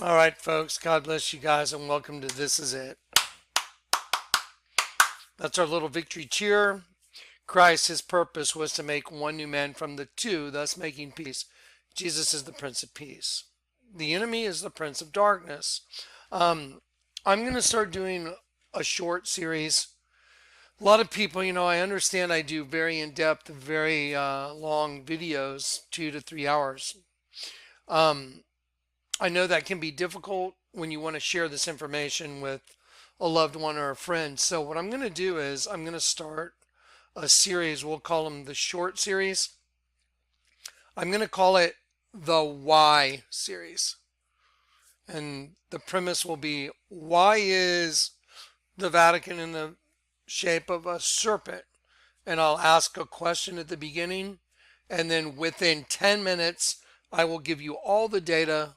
All right, folks. God bless you guys, and welcome to This Is It. That's our little victory cheer. Christ, his purpose was to make one new man from the two, thus making peace. Jesus is the Prince of Peace. The enemy is the Prince of Darkness. Um, I'm going to start doing a short series. A lot of people, I understand I do very in depth, very long videos, 2 to 3 hours. Um, I know that can be difficult when you want to share this information with a loved one or a friend. So, what I'm going to do is I'm going to start a series. We'll call them the short series. I'm going to call it the Why series. And the premise will be, why is the Vatican in the shape of a serpent? And I'll ask a question at the beginning, and then within 10 minutes, I will give you all the data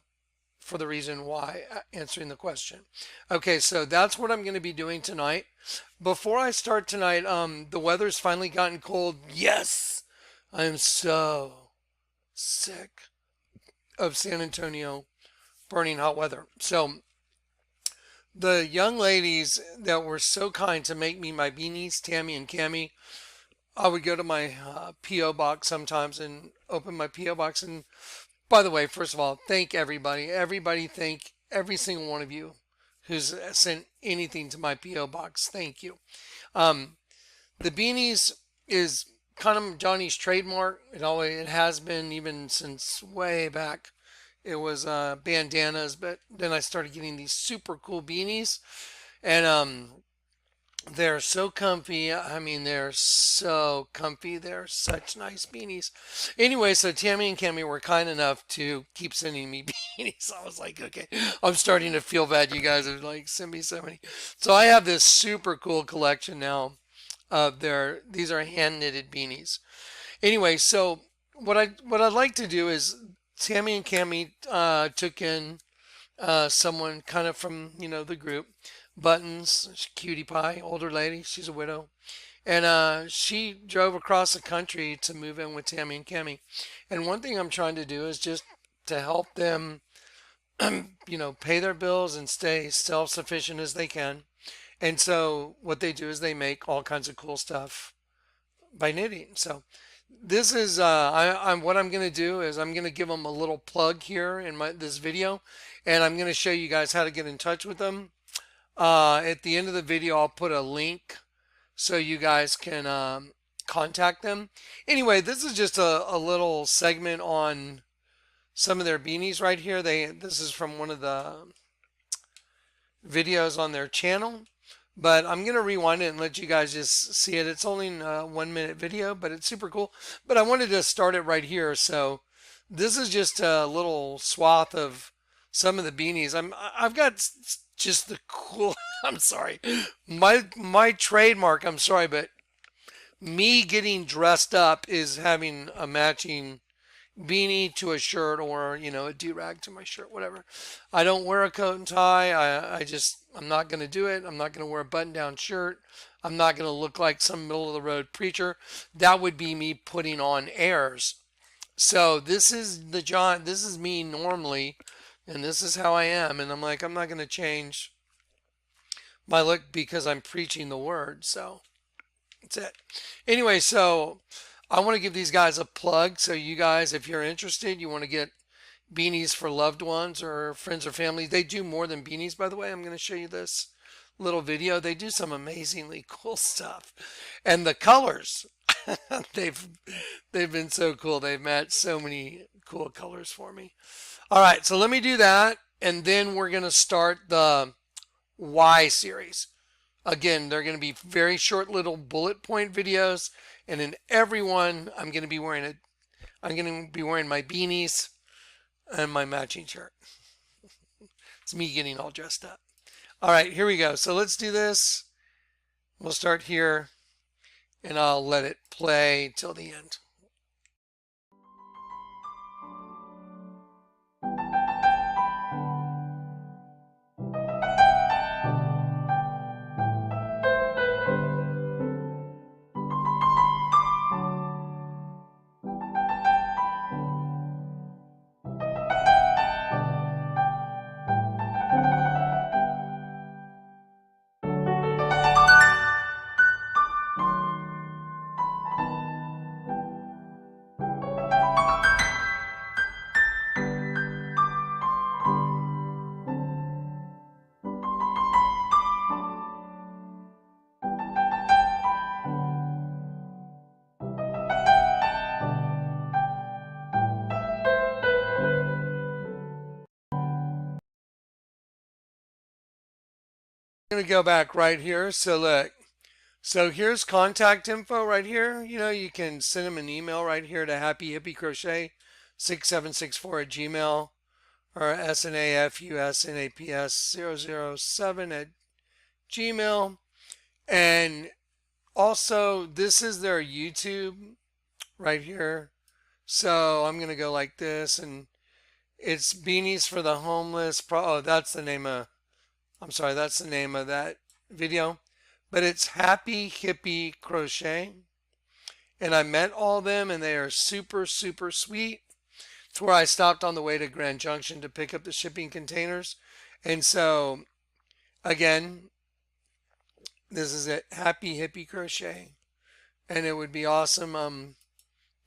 for the reason why, answering the question. Okay, so that's what I'm going to be doing tonight. Before I start tonight, the weather's finally gotten cold. Yes, I am so sick of San Antonio burning hot weather. So the young ladies that were so kind to make me my beanies, Tammy and Cammy, I would go to my P.O. box sometimes and open my P.O. box. And by the way, first of all, thank everybody. Everybody, thank every single one of you who's sent anything to my P.O. box. Thank you. Um, the beanies is kind of Johnny's trademark. It has been even since way back. It was bandanas, but then I started getting these super cool beanies, and they're so comfy. I mean, they're so comfy. They're such nice beanies. Anyway, so Tammy and Cammy were kind enough to keep sending me beanies. I was like, okay, I'm starting to feel bad. You guys have like sent me so many. So I have this super cool collection now of these are hand knitted beanies. Anyway, so what I'd like to do is Tammy and Cammy took in someone kind of from the group. Buttons, cutie pie, older lady. She's a widow, and she drove across the country to move in with Tammy and Cammy. And one thing I'm trying to do is just to help them, pay their bills and stay self-sufficient as they can. And so what they do is they make all kinds of cool stuff by knitting. So this is I'm what I'm going to do is I'm going to give them a little plug here in this video, and I'm going to show you guys how to get in touch with them. At the end of the video, I'll put a link so you guys can contact them. Anyway, this is just a little segment on some of their beanies right here. This is from one of the videos on their channel, but I'm going to rewind it and let you guys just see it. It's only a 1 minute video, but it's super cool. But I wanted to start it right here. So this is just a little swath of some of the beanies. I've got just the cool. I'm sorry, my trademark. I'm sorry, but me getting dressed up is having a matching beanie to a shirt, or a do-rag to my shirt, whatever. I don't wear a coat and tie. I'm not going to do it. I'm not going to wear a button-down shirt. I'm not going to look like some middle-of-the-road preacher. That would be me putting on airs. So this is this is me normally, and this is how I am. And I'm like, I'm not going to change my look because I'm preaching the word. So that's it. Anyway, so I want to give these guys a plug. So you guys, if you're interested, you want to get beanies for loved ones or friends or family. They do more than beanies, by the way. I'm going to show you this little video. They do some amazingly cool stuff. And the colors, they've been so cool. They've matched so many cool colors for me. All right, so let me do that, and then we're going to start the Why series. Again, they're going to be very short little bullet point videos, and in every one I'm going to be wearing my beanies and my matching shirt. It's me getting all dressed up. All right, here we go. So let's do this. We'll start here, and I'll let it play till the end. I'm going to go back right here. So look, so here's contact info right here. You know, you can send them an email right here to happyhippiecrochet6764 at gmail, or snafusnaps007 at gmail. And also, this is their YouTube right here. So I'm going to go like this, and it's Beanies for the Homeless. Oh, that's the name of, I'm sorry, that's the name of that video. But it's Happy Hippie Crochet. And I met all of them, and they are super, super sweet. It's where I stopped on the way to Grand Junction to pick up the shipping containers. And so, again, this is it, Happy Hippie Crochet. And it would be awesome,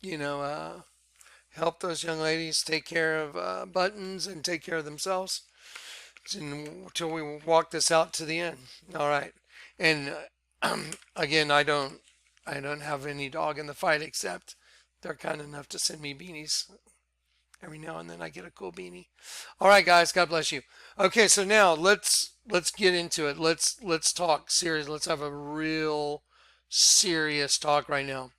you know, help those young ladies take care of buttons and take care of themselves until we walk this out to the end. All right. And again, I don't have any dog in the fight, except they're kind enough to send me beanies. Every now and then I get a cool beanie. All right, guys, God bless you. Okay, so now let's get into it. Let's talk serious. Let's have a real serious talk right now.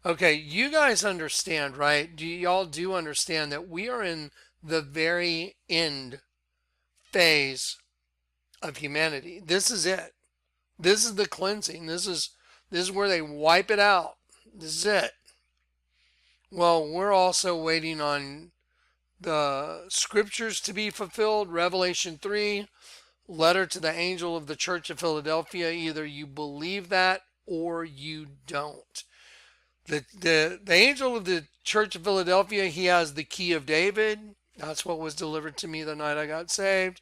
Okay, you guys understand, right? Y'all do understand that we are in the very end phase of humanity. This is it. This is the cleansing. This is where they wipe it out. This is it. Well, we're also waiting on the scriptures to be fulfilled. Revelation 3, letter to the angel of the church of Philadelphia. Either you believe that or you don't. The angel of the church of Philadelphia, he has the key of David. That's what was delivered to me the night I got saved.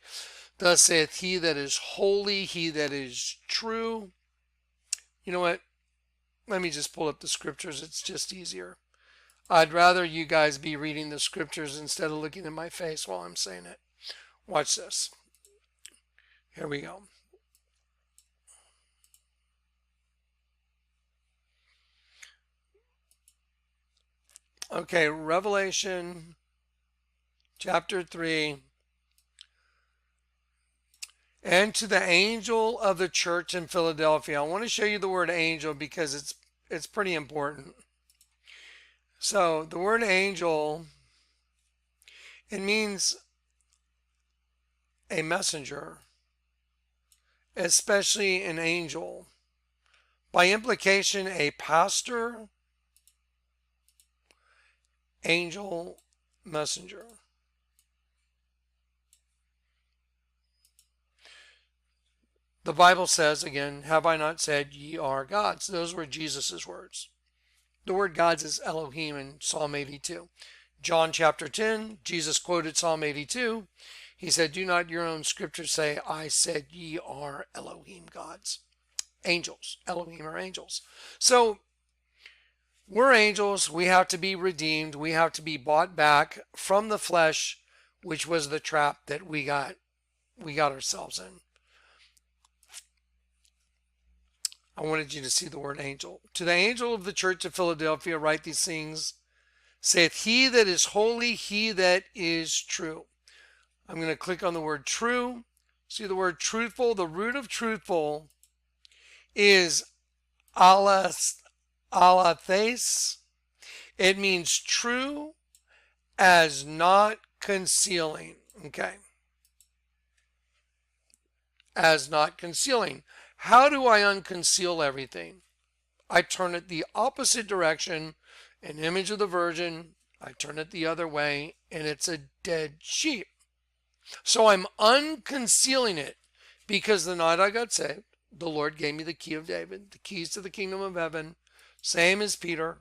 Thus saith he that is holy, he that is true. You know what? Let me just pull up the scriptures. It's just easier. I'd rather you guys be reading the scriptures instead of looking at my face while I'm saying it. Watch this. Here we go. Okay, Revelation chapter 3. And to the angel of the church in Philadelphia. I want to show you the word angel because it's pretty important. So the word angel, it means a messenger, especially an angel. By implication, a pastor, angel, messenger. The Bible says, again, have I not said ye are gods? Those were Jesus' words. The word gods is Elohim in Psalm 82. John chapter 10, Jesus quoted Psalm 82. He said, do not your own scriptures say, I said ye are Elohim gods. Angels. Elohim are angels. So we're angels. We have to be redeemed. We have to be bought back from the flesh, which was the trap that we got ourselves in. I wanted you to see the word angel. To the angel of the church of Philadelphia write these things, saith he that is holy, he that is true. I'm going to click on the word true. See the word truthful? The root of truthful is alathes. It means true as not concealing. Okay. As not concealing. How do I unconceal everything? I turn it the opposite direction, an image of the Virgin. I turn it the other way, and it's a dead sheep. So I'm unconcealing it because the night I got saved, the Lord gave me the key of David, the keys to the kingdom of heaven, same as Peter.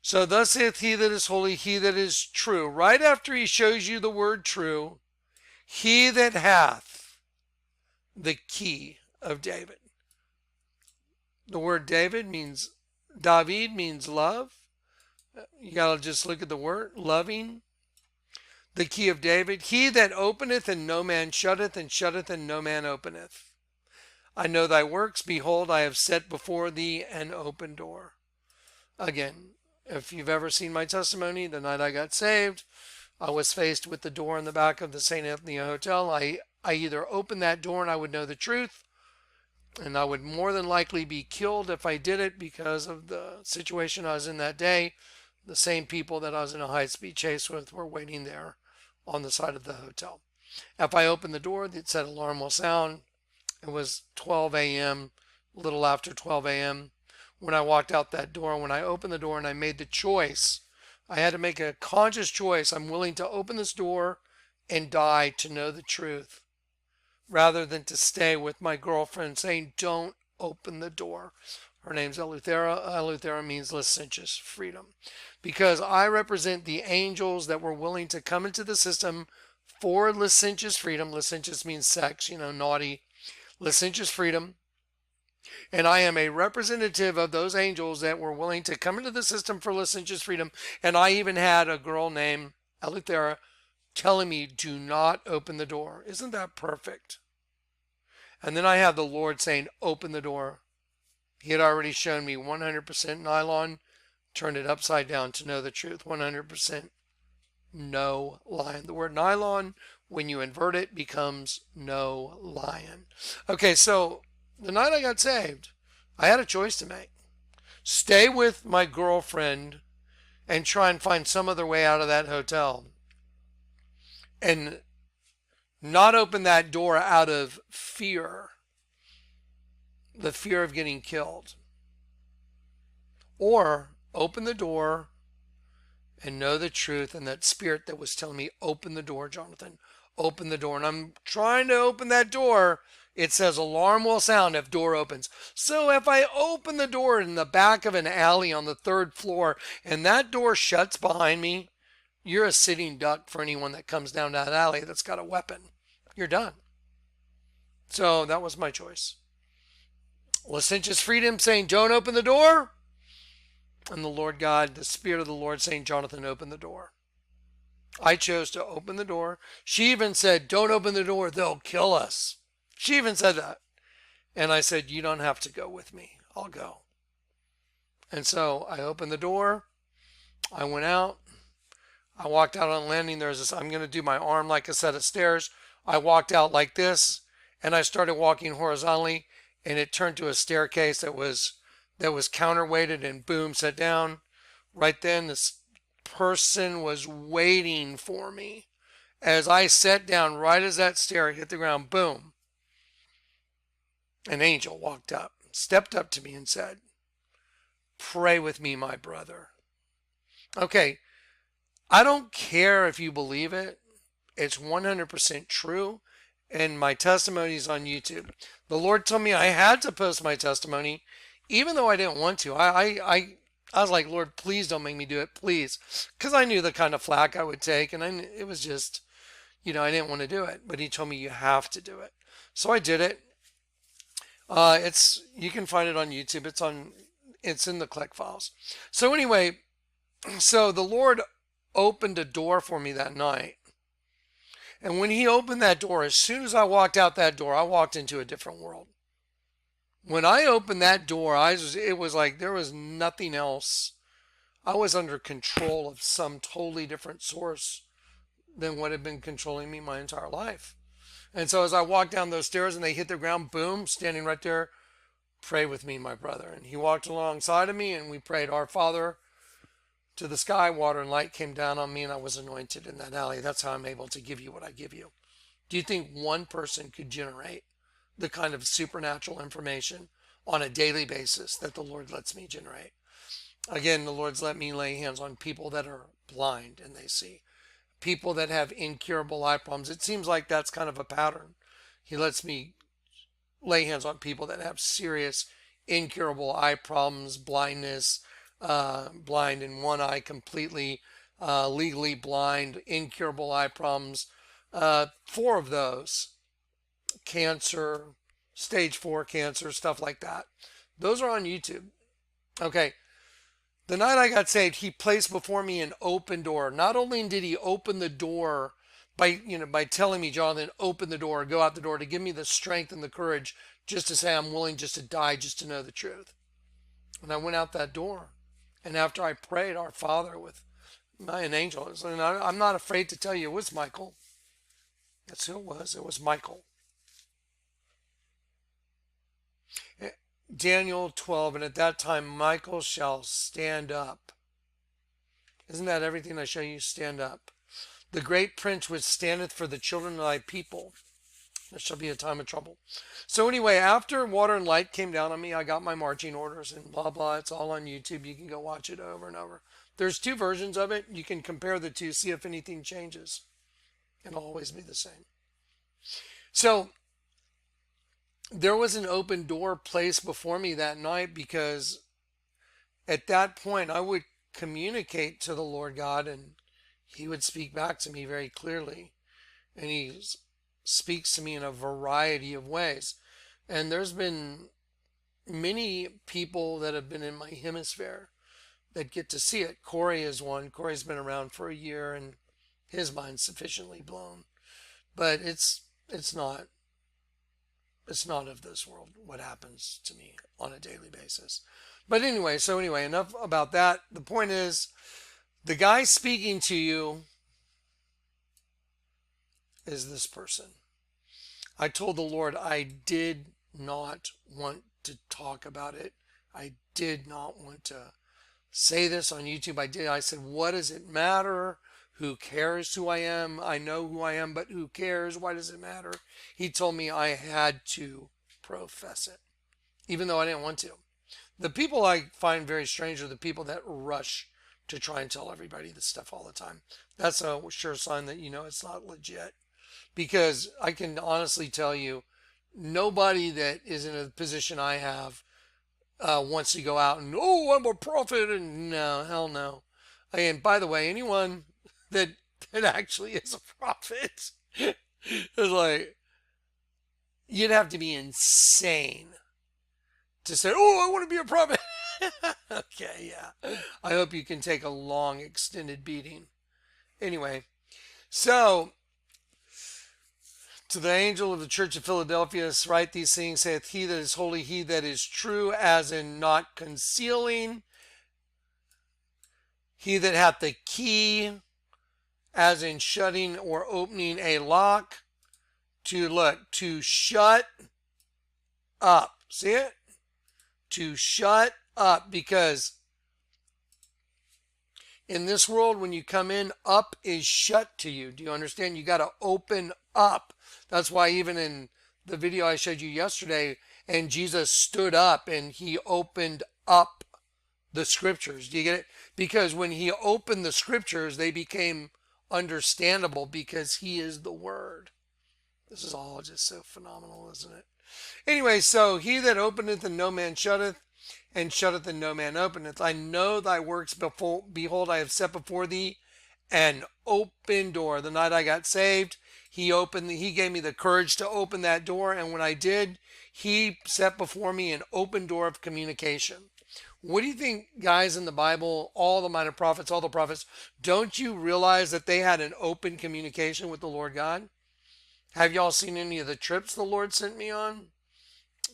So thus saith he that is holy, he that is true. Right after he shows you the word true, he that hath the key of David. The word David means, David means love. You got to just look at the word, loving. The key of David, he that openeth and no man shutteth, and shutteth and no man openeth. I know thy works, behold, I have set before thee an open door. Again, if you've ever seen my testimony, the night I got saved, I was faced with the door in the back of the St. Anthony Hotel. I either opened that door and I would know the truth, And I would more than likely be killed if I did it because of the situation I was in that day. The same people that I was in a high-speed chase with were waiting there on the side of the hotel. If I opened the door, it said alarm will sound. It was 12 a.m., a little after 12 a.m. when I walked out that door. When I opened the door and I made the choice, I had to make a conscious choice. I'm willing to open this door and die to know the truth rather than to stay with my girlfriend saying, don't open the door. Her name's Eleuthera. Eleuthera means licentious freedom. Because I represent the angels that were willing to come into the system for licentious freedom. Licentious means sex, naughty. Licentious freedom. And I am a representative of those angels that were willing to come into the system for licentious freedom. And I even had a girl named Eleuthera telling me, do not open the door. Isn't that perfect? And then I have the Lord saying, open the door. He had already shown me 100% nylon, turned it upside down to know the truth. 100% no lion. The word nylon, when you invert it, becomes no lion. Okay, so the night I got saved, I had a choice to make. Stay with my girlfriend and try and find some other way out of that hotel. And not open that door out of fear, the fear of getting killed. Or open the door and know the truth, and that spirit that was telling me, open the door, Jonathan, open the door. And I'm trying to open that door. It says alarm will sound if door opens. So if I open the door in the back of an alley on the 3rd floor and that door shuts behind me, you're a sitting duck for anyone that comes down that alley that's got a weapon. You're done. So that was my choice. Licentious freedom saying, don't open the door. And the Lord God, the Spirit of the Lord saying, Jonathan, open the door. I chose to open the door. She even said, don't open the door, they'll kill us. She even said that. And I said, you don't have to go with me. I'll go. And so I opened the door. I went out. I walked out on the landing. There's this, I'm going to do my arm like a set of stairs. I walked out like this, and I started walking horizontally, and it turned to a staircase that was counterweighted, and boom, sat down. Right then, this person was waiting for me. As I sat down, right as that stair hit the ground, boom, an angel walked up, stepped up to me and said, pray with me, my brother. Okay, I don't care if you believe it. It's 100% true. And my testimony is on YouTube. The Lord told me I had to post my testimony, even though I didn't want to. I was like, Lord, please don't make me do it, please. Because I knew the kind of flack I would take. And it was just, I didn't want to do it. But he told me you have to do it. So I did it. You can find it on YouTube. It's in the Kleck files. So anyway, so the Lord opened a door for me that night. And when he opened that door, as soon as I walked out that door, I walked into a different world. When I opened that door, it was like there was nothing else. I was under control of some totally different source than what had been controlling me my entire life. And so as I walked down those stairs and they hit the ground, boom, standing right there, pray with me, my brother. And he walked alongside of me and we prayed, Our Father, to the sky, water and light came down on me and I was anointed in that alley. That's how I'm able to give you what I give you. Do you think one person could generate the kind of supernatural information on a daily basis that the Lord lets me generate? Again, the Lord's let me lay hands on people that are blind and they see. People that have incurable eye problems. It seems like that's kind of a pattern. He lets me lay hands on people that have serious incurable eye problems, blindness, blind in one eye completely, legally blind, incurable eye problems. 4 of those, cancer, stage 4 cancer, stuff like that. Those are on YouTube. Okay. The night I got saved, he placed before me an open door. Not only did he open the door by telling me, Jonathan, open the door, go out the door, to give me the strength and the courage just to say I'm willing just to die, just to know the truth. And I went out that door. And after I prayed Our Father with an angel, and I'm not afraid to tell you it was Michael. That's who it was. It was Michael. Daniel 12, and at that time Michael shall stand up. Isn't that everything I show you? Stand up. The great prince which standeth for the children of thy people. There shall be a time of trouble. So anyway, after water and light came down on me, I got my marching orders and blah, blah. It's all on YouTube. You can go watch it over and over. There's two versions of it. You can compare the two, see if anything changes. It'll always be the same. So there was an open door placed before me that night, because at that point I would communicate to the Lord God and he would speak back to me very clearly. And he speaks to me in a variety of ways. And there's been many people that have been in my hemisphere that get to see it. Cory is one. Cory's been around for a year and his mind's sufficiently blown. But it's not of this world what happens to me on a daily basis. But anyway, enough about that. The point is, the guy speaking to you is this person. I told the Lord I did not want to talk about it. I did not want to say this on YouTube. I said, what does it matter? Who cares who I am? I know who I am, but who cares? Why does it matter? He told me I had to profess it, even though I didn't want to. The people I find very strange are the people that rush to try and tell everybody this stuff all the time. That's a sure sign that you know it's not legit. Because I can honestly tell you, nobody that is in a position I have wants to go out and, oh, I'm a prophet, and no, hell no. And by the way, anyone that actually is a prophet is like, you'd have to be insane to say, oh, I want to be a prophet. Okay, yeah. I hope you can take a long, extended beating. Anyway, so to the angel of the church of Philadelphia, write these things, saith he that is holy, he that is true, as in not concealing, he that hath the key, as in shutting or opening a lock, to shut up. See it? To shut up, because in this world, when you come in, up is shut to you. Do you understand? You got to open up. That's why even in the video I showed you yesterday, and Jesus stood up and he opened up the scriptures. Do you get it? Because when he opened the scriptures, they became understandable because he is the Word. This is all just so phenomenal, isn't it? Anyway, so he that openeth and no man shutteth, and shutteth and no man openeth. I know thy works, behold, I have set before thee an open door. The night I got saved, he gave me the courage to open that door, and when I did, he set before me an open door of communication. What do you think, guys, in the Bible, all the minor prophets, all the prophets, don't you realize that they had an open communication with the Lord God? Have y'all seen any of the trips the Lord sent me on?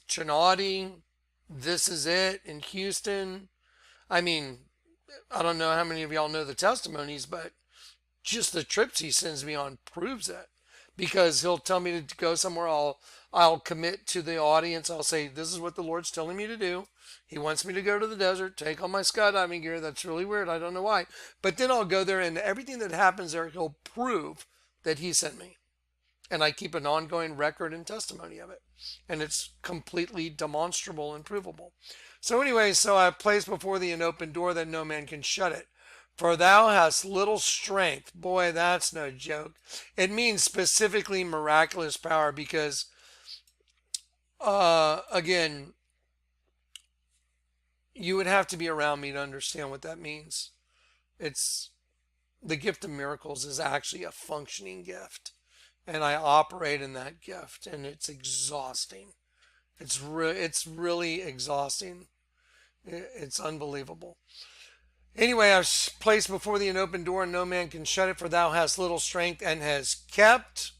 Trinity, This Is It in Houston. I mean, I don't know how many of y'all know the testimonies, but just the trips he sends me on proves it. Because he'll tell me to go somewhere, I'll commit to the audience. I'll say, this is what the Lord's telling me to do. He wants me to go to the desert, take all my skydiving gear. That's really weird. I don't know why. But then I'll go there, and everything that happens there, he'll prove that he sent me. And I keep an ongoing record and testimony of it. And it's completely demonstrable and provable. So anyway, so I have placed before thee an open door that no man can shut it. For thou hast little strength. Boy, that's no joke. It means specifically miraculous power, because, again, you would have to be around me to understand what that means. It's the gift of miracles is actually a functioning gift. And I operate in that gift, and it's exhausting. It's really exhausting. It's unbelievable. Anyway, I've placed before thee an open door, and no man can shut it, for thou hast little strength, and hast kept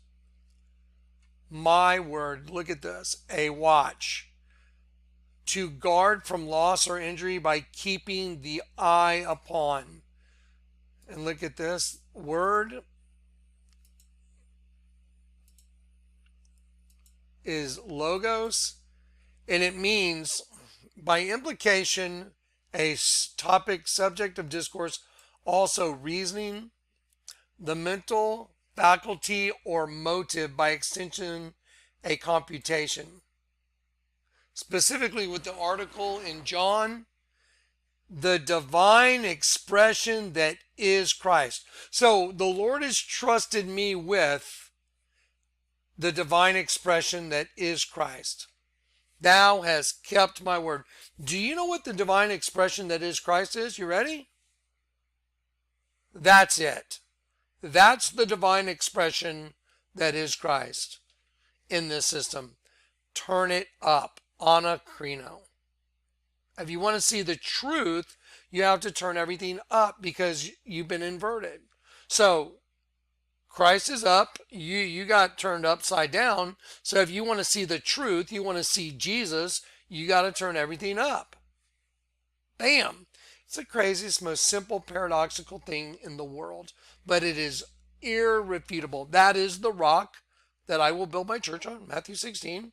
my word. Look at this. A watch to guard from loss or injury by keeping the eye upon. And look at this. Word is logos, and it means By implication, a topic, subject of discourse, also reasoning, the mental faculty or motive, by extension, a computation. Specifically with the article in John, the divine expression that is Christ. So the Lord has trusted me with the divine expression that is Christ. Thou hast kept my word. Do you know what the divine expression that is Christ is? You ready? That's it. That's the divine expression that is Christ in this system. Turn it up. Anakrino. If you want to see the truth, you have to turn everything up because you've been inverted. So Christ is up, you got turned upside down. So if you want to see the truth, you want to see Jesus, you got to turn everything up. Bam. It's the craziest, most simple, paradoxical thing in the world, but it is irrefutable. That is the rock that I will build my church on, Matthew 16.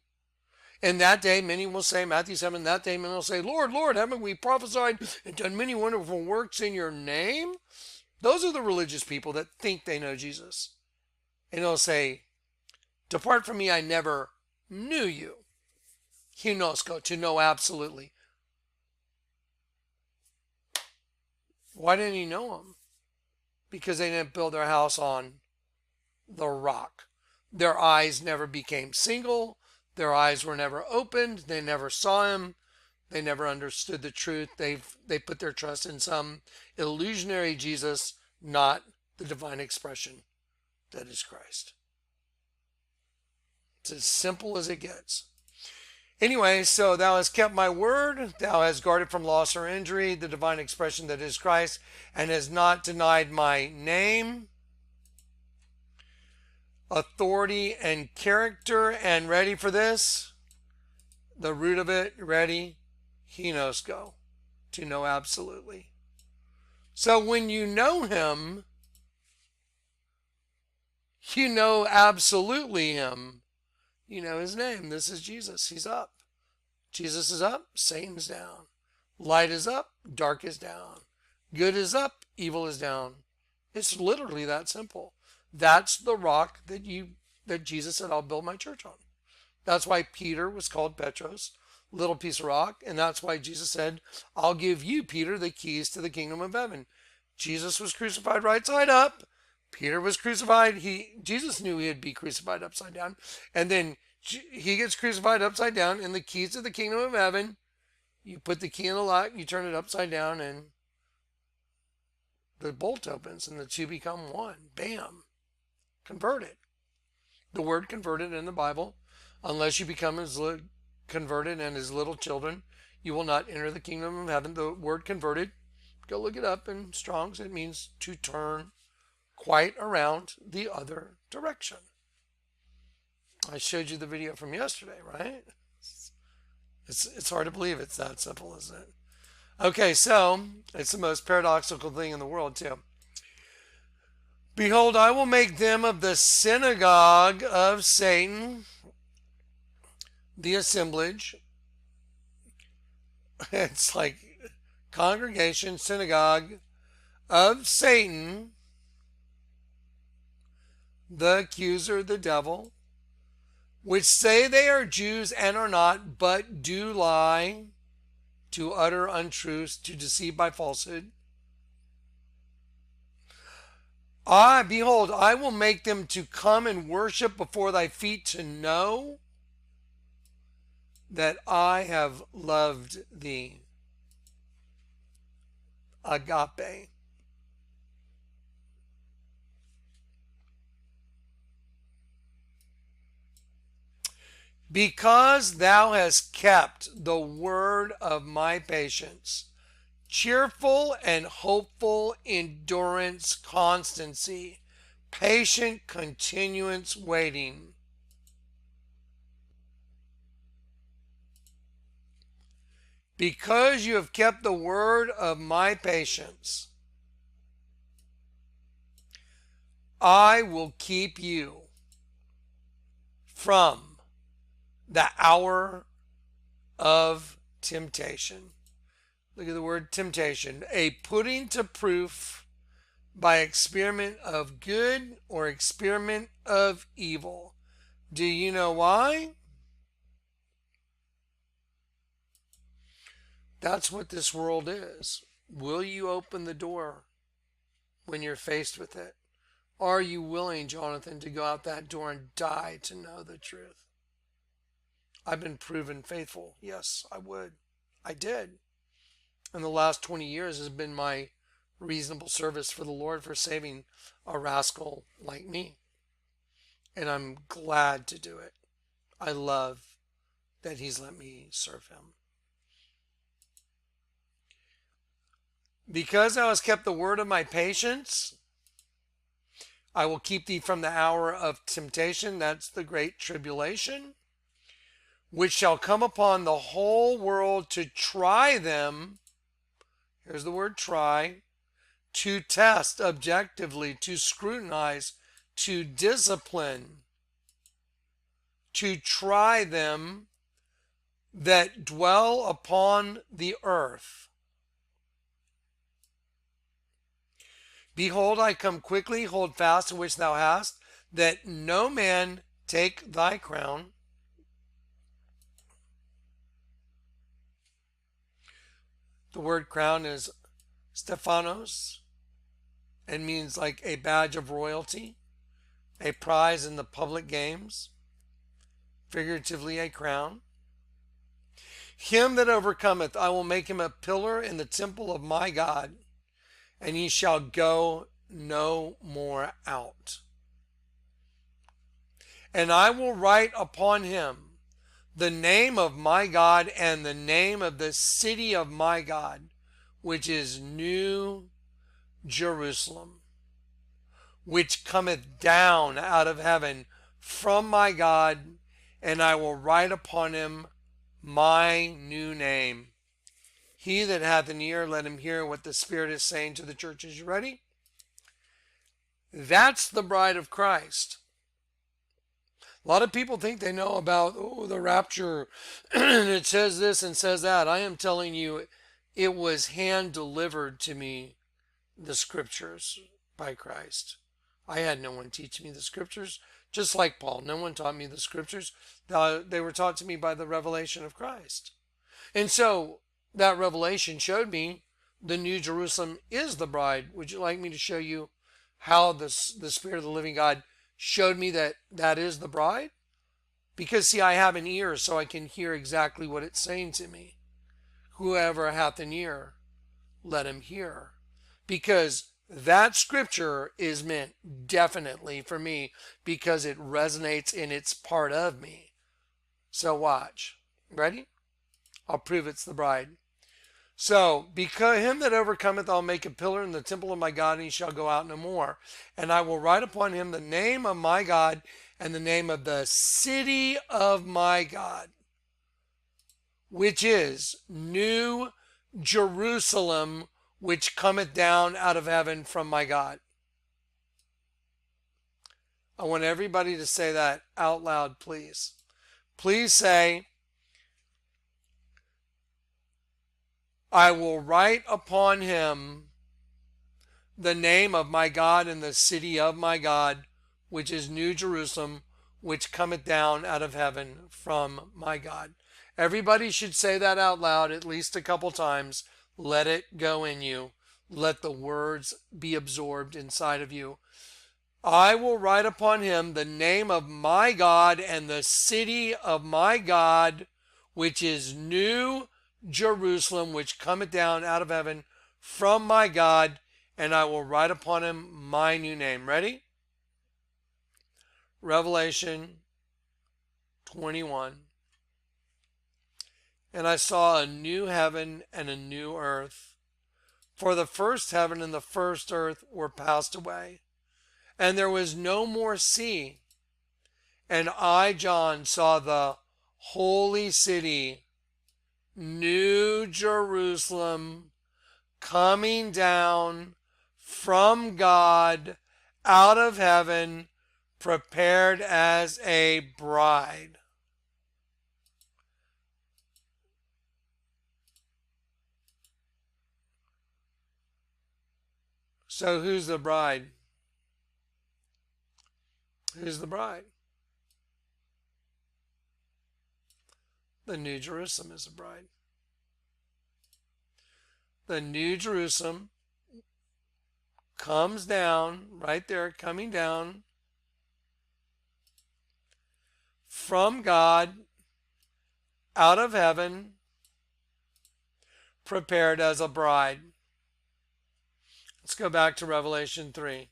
In that day, many will say, Matthew 7, that day many will say, Lord, Lord, haven't we prophesied and done many wonderful works in your name? Those are the religious people that think they know Jesus. And they'll say, depart from me, I never knew you. Hinosko, to know absolutely. Why didn't he know him? Because they didn't build their house on the rock. Their eyes never became single. Their eyes were never opened. They never saw him. They never understood the truth. They put their trust in some illusionary Jesus, not the divine expression that is Christ. It's as simple as it gets. Anyway, so thou hast kept my word. Thou hast guarded from loss or injury the divine expression that is Christ, and has not denied my name, authority, and character. And ready for this? The root of it, ready? Hinosko, to know absolutely. So when you know him, you know absolutely him. You know his name. This is Jesus. He's up. Jesus is up. Satan's down. Light is up. Dark is down. Good is up. Evil is down. It's literally that simple. That's the rock that Jesus said, I'll build my church on. That's why Peter was called Petros, little piece of rock. And that's why Jesus said, I'll give you, Peter, the keys to the kingdom of heaven. Jesus was crucified right side up. Peter was crucified. Jesus knew he'd be crucified upside down. And then he gets crucified upside down, and the keys to the kingdom of heaven, you put the key in the lock, you turn it upside down, and the bolt opens, and the two become one. Bam. Converted. The word converted in the Bible, unless you become as converted and as little children, you will not enter the kingdom of heaven. The word converted, go look it up in Strong's. It means to turn quite around the other direction. I showed you the video from yesterday, right? It's hard to believe it's that simple, isn't it? Okay, so it's the most paradoxical thing in the world, too. Behold, I will make them of the synagogue of Satan, the assemblage. It's like congregation, synagogue of Satan, the accuser, the devil, which say they are Jews and are not, but do lie, to utter untruths, to deceive by falsehood. Behold, I will make them to come and worship before thy feet, to know that I have loved thee. Agape. Because thou hast kept the word of my patience, cheerful and hopeful endurance, constancy, patient continuance, waiting. Because you have kept the word of my patience, I will keep you from the hour of temptation. Look at the word temptation. A putting to proof by experiment of good or experiment of evil. Do you know why? That's what this world is. Will you open the door when you're faced with it? Are you willing, Jonathan, to go out that door and die to know the truth? I've been proven faithful. Yes, I would. I did. And the last 20 years has been my reasonable service for the Lord for saving a rascal like me. And I'm glad to do it. I love that He's let me serve Him. Because thou hast kept the word of my patience, I will keep thee from the hour of temptation. That's the great tribulation, which shall come upon the whole world to try them. Here's the word try. To test objectively, to scrutinize, to discipline, to try them that dwell upon the earth. Behold, I come quickly, hold fast in which thou hast, that no man take thy crown. The word crown is Stephanos and means like a badge of royalty, a prize in the public games, figuratively a crown. Him that overcometh, I will make him a pillar in the temple of my God, and he shall go no more out. And I will write upon him the name of my God and the name of the city of my God, which is New Jerusalem, which cometh down out of heaven from my God, and I will write upon him my new name. He that hath an ear, let him hear what the Spirit is saying to the churches. You ready? That's the bride of Christ. A lot of people think they know about, the rapture, and it says this and says that. I am telling you, it was hand delivered to me, the scriptures, by Christ. I had no one teach me the scriptures, just like Paul. No one taught me the scriptures. They were taught to me by the revelation of Christ. And so that revelation showed me the New Jerusalem is the bride. Would you like me to show you how the Spirit of the living God showed me that that is the bride? Because, see, I have an ear so I can hear exactly what it's saying to me. Whoever hath an ear, let him hear. Because that scripture is meant definitely for me because it resonates and it's part of me. So watch. Ready? I'll prove it's the bride. So, because him that overcometh, I'll make a pillar in the temple of my God, and he shall go out no more. And I will write upon him the name of my God and the name of the city of my God, which is New Jerusalem, which cometh down out of heaven from my God. I want everybody to say that out loud, please. Please say, I will write upon him the name of my God and the city of my God, which is New Jerusalem, which cometh down out of heaven from my God. Everybody should say that out loud at least a couple times. Let it go in you. Let the words be absorbed inside of you. I will write upon him the name of my God and the city of my God, which is New Jerusalem, which cometh down out of heaven from my God, and I will write upon him my new name. Ready? Revelation 21. And I saw a new heaven and a new earth, for the first heaven and the first earth were passed away, and there was no more sea. And I, John, saw the holy city, New Jerusalem, coming down from God out of heaven, prepared as a bride. So who's the bride? Who's the bride? The New Jerusalem is a bride. The New Jerusalem comes down, right there, coming down from God out of heaven, prepared as a bride. Let's go back to Revelation 3.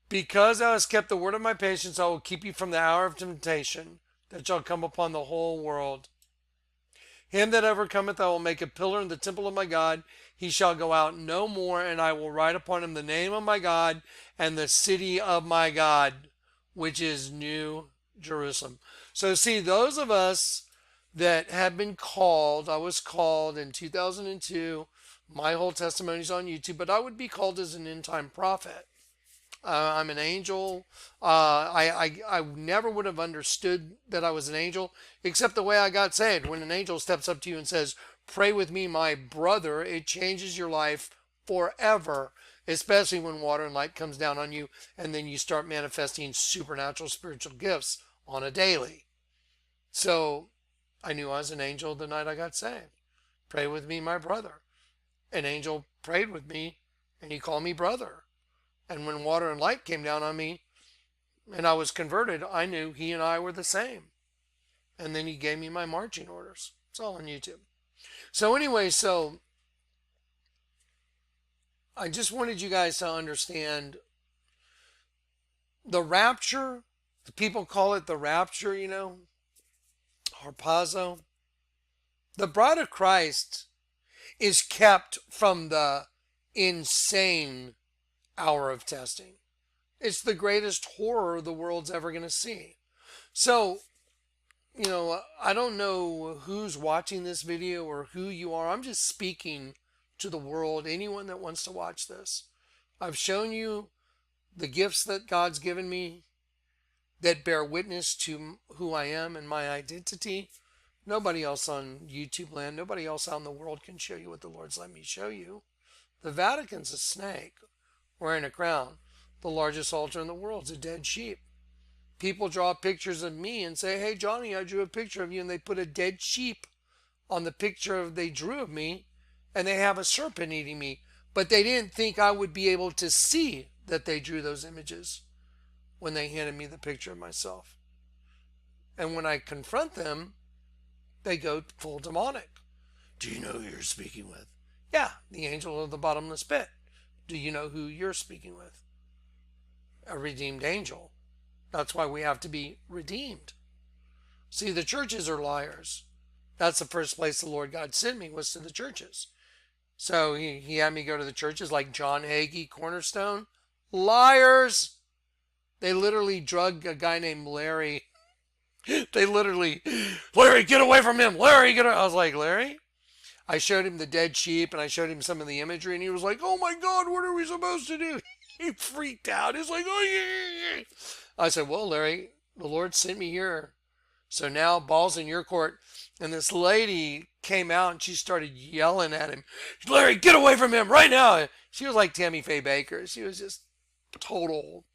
Because thou hast kept the word of my patience, I will keep you from the hour of temptation that shall come upon the whole world. Him that overcometh I will make a pillar in the temple of my God. He shall go out no more, and I will write upon him the name of my God and the city of my God, which is New Jerusalem. So see, those of us that have been called, I was called in 2002. My whole testimony's on YouTube, but I would be called as an end-time prophet. I'm an angel. I never would have understood that I was an angel, except the way I got saved. When an angel steps up to you and says, "Pray with me, my brother," it changes your life forever, especially when water and light comes down on you, and then you start manifesting supernatural spiritual gifts on a daily. So I knew I was an angel the night I got saved. Pray with me, my brother. An angel prayed with me, and he called me brother. And when water and light came down on me and I was converted, I knew he and I were the same. And then he gave me my marching orders. It's all on YouTube. So anyway, I just wanted you guys to understand the rapture. The people call it the rapture, harpazo. The bride of Christ is kept from the insane hour of testing. It's the greatest horror the world's ever going to see. So, I don't know who's watching this video or who you are. I'm just speaking to the world, anyone that wants to watch this. I've shown you the gifts that God's given me that bear witness to who I am and my identity. Nobody else on YouTube land, nobody else out in the world can show you what the Lord's let me show you. The Vatican's a snake wearing a crown. The largest altar in the world is a dead sheep. People draw pictures of me and say, "Hey, Johnny, I drew a picture of you," and they put a dead sheep on the picture they drew of me, and they have a serpent eating me. But they didn't think I would be able to see that they drew those images when they handed me the picture of myself. And when I confront them, they go full demonic. "Do you know who you're speaking with?" "Yeah, the angel of the bottomless pit." "Do you know who you're speaking with?" "A redeemed angel." That's why we have to be redeemed. See, the churches are liars. That's the first place the Lord God sent me, was to the churches. So he had me go to the churches like John Hagee, Cornerstone. Liars! They literally drugged a guy named Larry. They literally, "Larry, get away from him! Larry, get away!" I was like, "Larry?" I showed him the dead sheep and I showed him some of the imagery, and he was like, "Oh my God, what are we supposed to do?" He freaked out. He's like, "Oh yeah." I said, "Well, Larry, the Lord sent me here. So now ball's in your court." And this lady came out and she started yelling at him, "Larry, get away from him right now." She was like Tammy Faye Baker. She was just total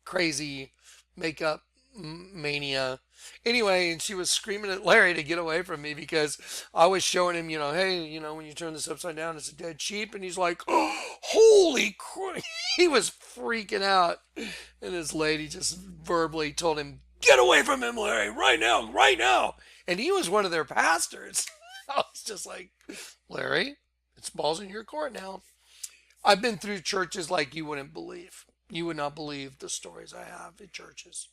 crazy makeup mania. Anyway, and she was screaming at Larry to get away from me because I was showing him, "Hey, when you turn this upside down, it's a dead sheep." And he's like, "Oh, holy crap." He was freaking out. And this lady just verbally told him, "Get away from him, Larry, right now, right now." And he was one of their pastors. I was just like, "Larry, it's balls in your court now." I've been through churches like you wouldn't believe. You would not believe the stories I have at churches.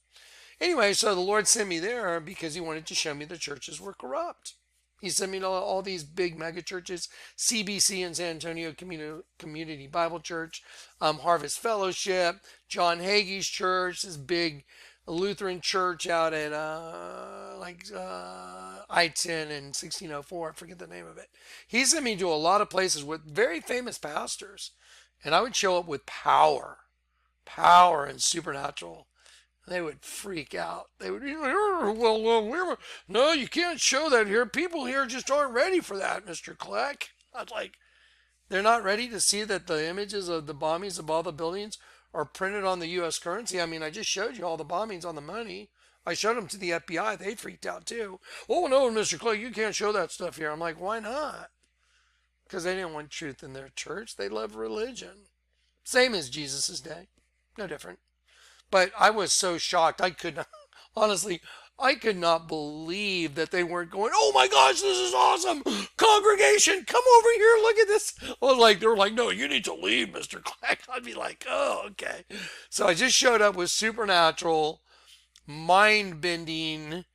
Anyway, so the Lord sent me there because he wanted to show me the churches were corrupt. He sent me to all these big mega churches, CBC in San Antonio Community Bible Church, Harvest Fellowship, John Hagee's church, this big Lutheran church out at I-10 and 1604. I forget the name of it. He sent me to a lot of places with very famous pastors, and I would show up with power and supernatural. They would freak out. They would be like, "Well, no, you can't show that here. People here just aren't ready for that, Mr. Kleck." I was like, they're not ready to see that the images of the bombings of all the buildings are printed on the U.S. currency. I mean, I just showed you all the bombings on the money. I showed them to the FBI. They freaked out too. Oh no, Mr. Clay, you can't show that stuff here. I'm like, why not? Because they didn't want truth in their church. They love religion. Same as Jesus' day. No different. But I was so shocked. I could not, honestly, I could not believe that they weren't going, oh my gosh, this is awesome. Congregation, come over here. Look at this. I was like, they were like, no, you need to leave, Mr. Kleck. I'd be like, oh, okay. So I just showed up with supernatural, mind-bending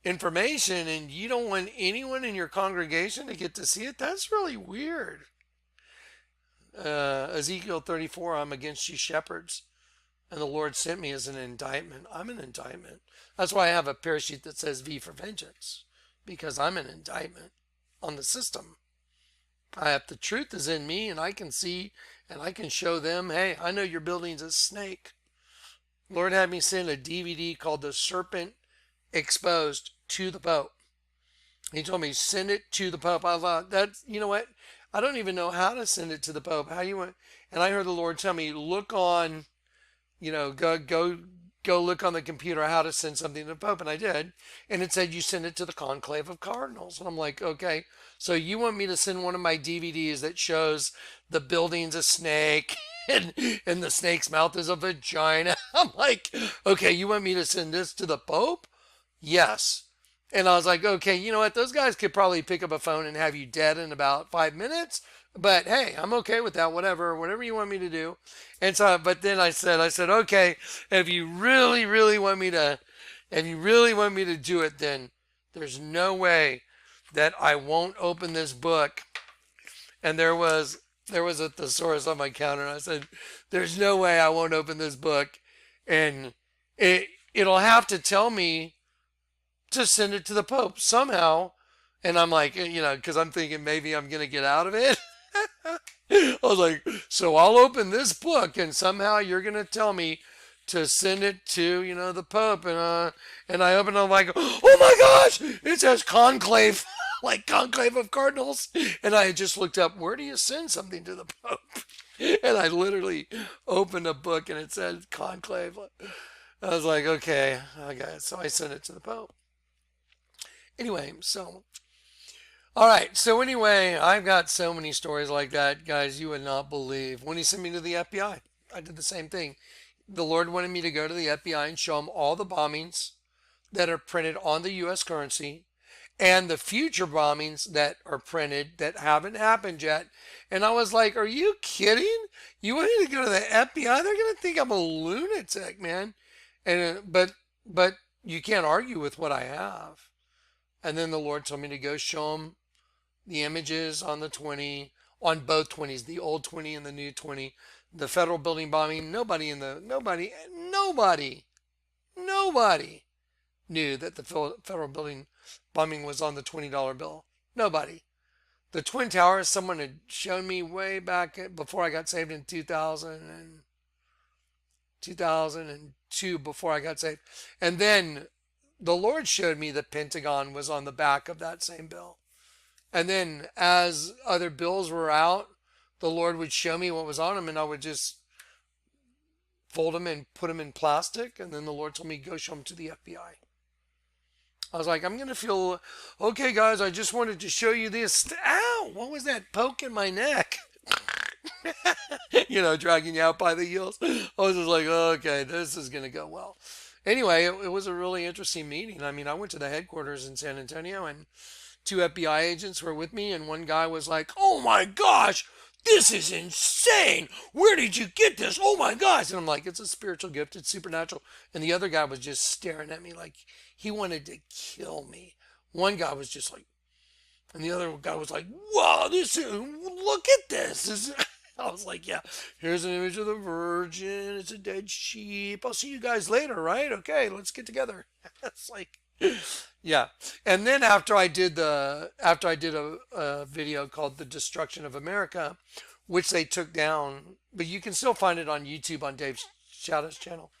information, and you don't want anyone in your congregation to get to see it? That's really weird. Ezekiel 34, I'm against you shepherds. And the Lord sent me as an indictment. I'm an indictment. That's why I have a parachute that says V for vengeance. Because I'm an indictment on the system. The truth is in me, and I can see and I can show them, hey, I know your building's a snake. Lord had me send a DVD called The Serpent Exposed to the Pope. He told me, send it to the Pope. I thought, that's, you know what? I don't even know how to send it to the Pope. How you want? And I heard the Lord tell me, look on, go look on the computer how to send something to the Pope. And I did. And it said, you send it to the Conclave of Cardinals. And I'm like, okay, so you want me to send one of my DVDs that shows the building's a snake and the snake's mouth is a vagina? I'm like, okay, you want me to send this to the Pope? Yes. And I was like, okay, you know what? Those guys could probably pick up a phone and have you dead in about 5 minutes. But hey, I'm okay with that. Whatever you want me to do. And so, but then I said, okay, if you really want me to do it, then there's no way that I won't open this book. And there was a thesaurus on my counter, and I said, there's no way I won't open this book. And it'll have to tell me to send it to the Pope somehow. And I'm like, because I'm thinking maybe I'm going to get out of it. I was like, so I'll open this book and somehow you're going to tell me to send it to, the Pope. And I open it, I'm like, oh my gosh, it says conclave, like Conclave of Cardinals. And I just looked up, where do you send something to the Pope? And I literally opened a book and it said conclave. I was like, okay, so I sent it to the Pope. Anyway, I've got so many stories like that, guys, you would not believe. When he sent me to the FBI, I did the same thing. The Lord wanted me to go to the FBI and show them all the bombings that are printed on the U.S. currency and the future bombings that are printed that haven't happened yet. And I was like, are you kidding? You want me to go to the FBI? They're going to think I'm a lunatic, man. And but you can't argue with what I have. And then the Lord told me to go show them the images on the 20, on both 20s, the old 20 and the new 20, the federal building bombing. Nobody knew that the federal building bombing was on the $20 bill. Nobody. The Twin Towers, someone had shown me way back before I got saved in 2002, before I got saved. And then the Lord showed me the Pentagon was on the back of that same bill. And then as other bills were out, the Lord would show me what was on them, and I would just fold them and put them in plastic. And then the Lord told me, go show them to the FBI. I was like, I'm going to feel, okay, guys, I just wanted to show you this. Ow, what was that poke in my neck? Dragging you out by the heels. I was just like, okay, this is going to go well. Anyway, it was a really interesting meeting. I mean, I went to the headquarters in San Antonio, and 2 FBI agents were with me, and one guy was like, oh my gosh, this is insane. Where did you get this? Oh my gosh. And I'm like, it's a spiritual gift. It's supernatural. And the other guy was just staring at me like he wanted to kill me. One guy was just like, and the other guy was like, wow, look at this. I was like, yeah, here's an image of the Virgin. It's a dead sheep. I'll see you guys later, right? Okay, let's get together. It's like, yeah. And then after I did a video called The Destruction of America, which they took down, but you can still find it on YouTube on Dave Shadow's channel.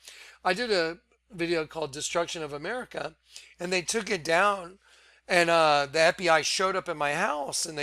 I did a video called Destruction of America, and they took it down, and the FBI showed up at my house, and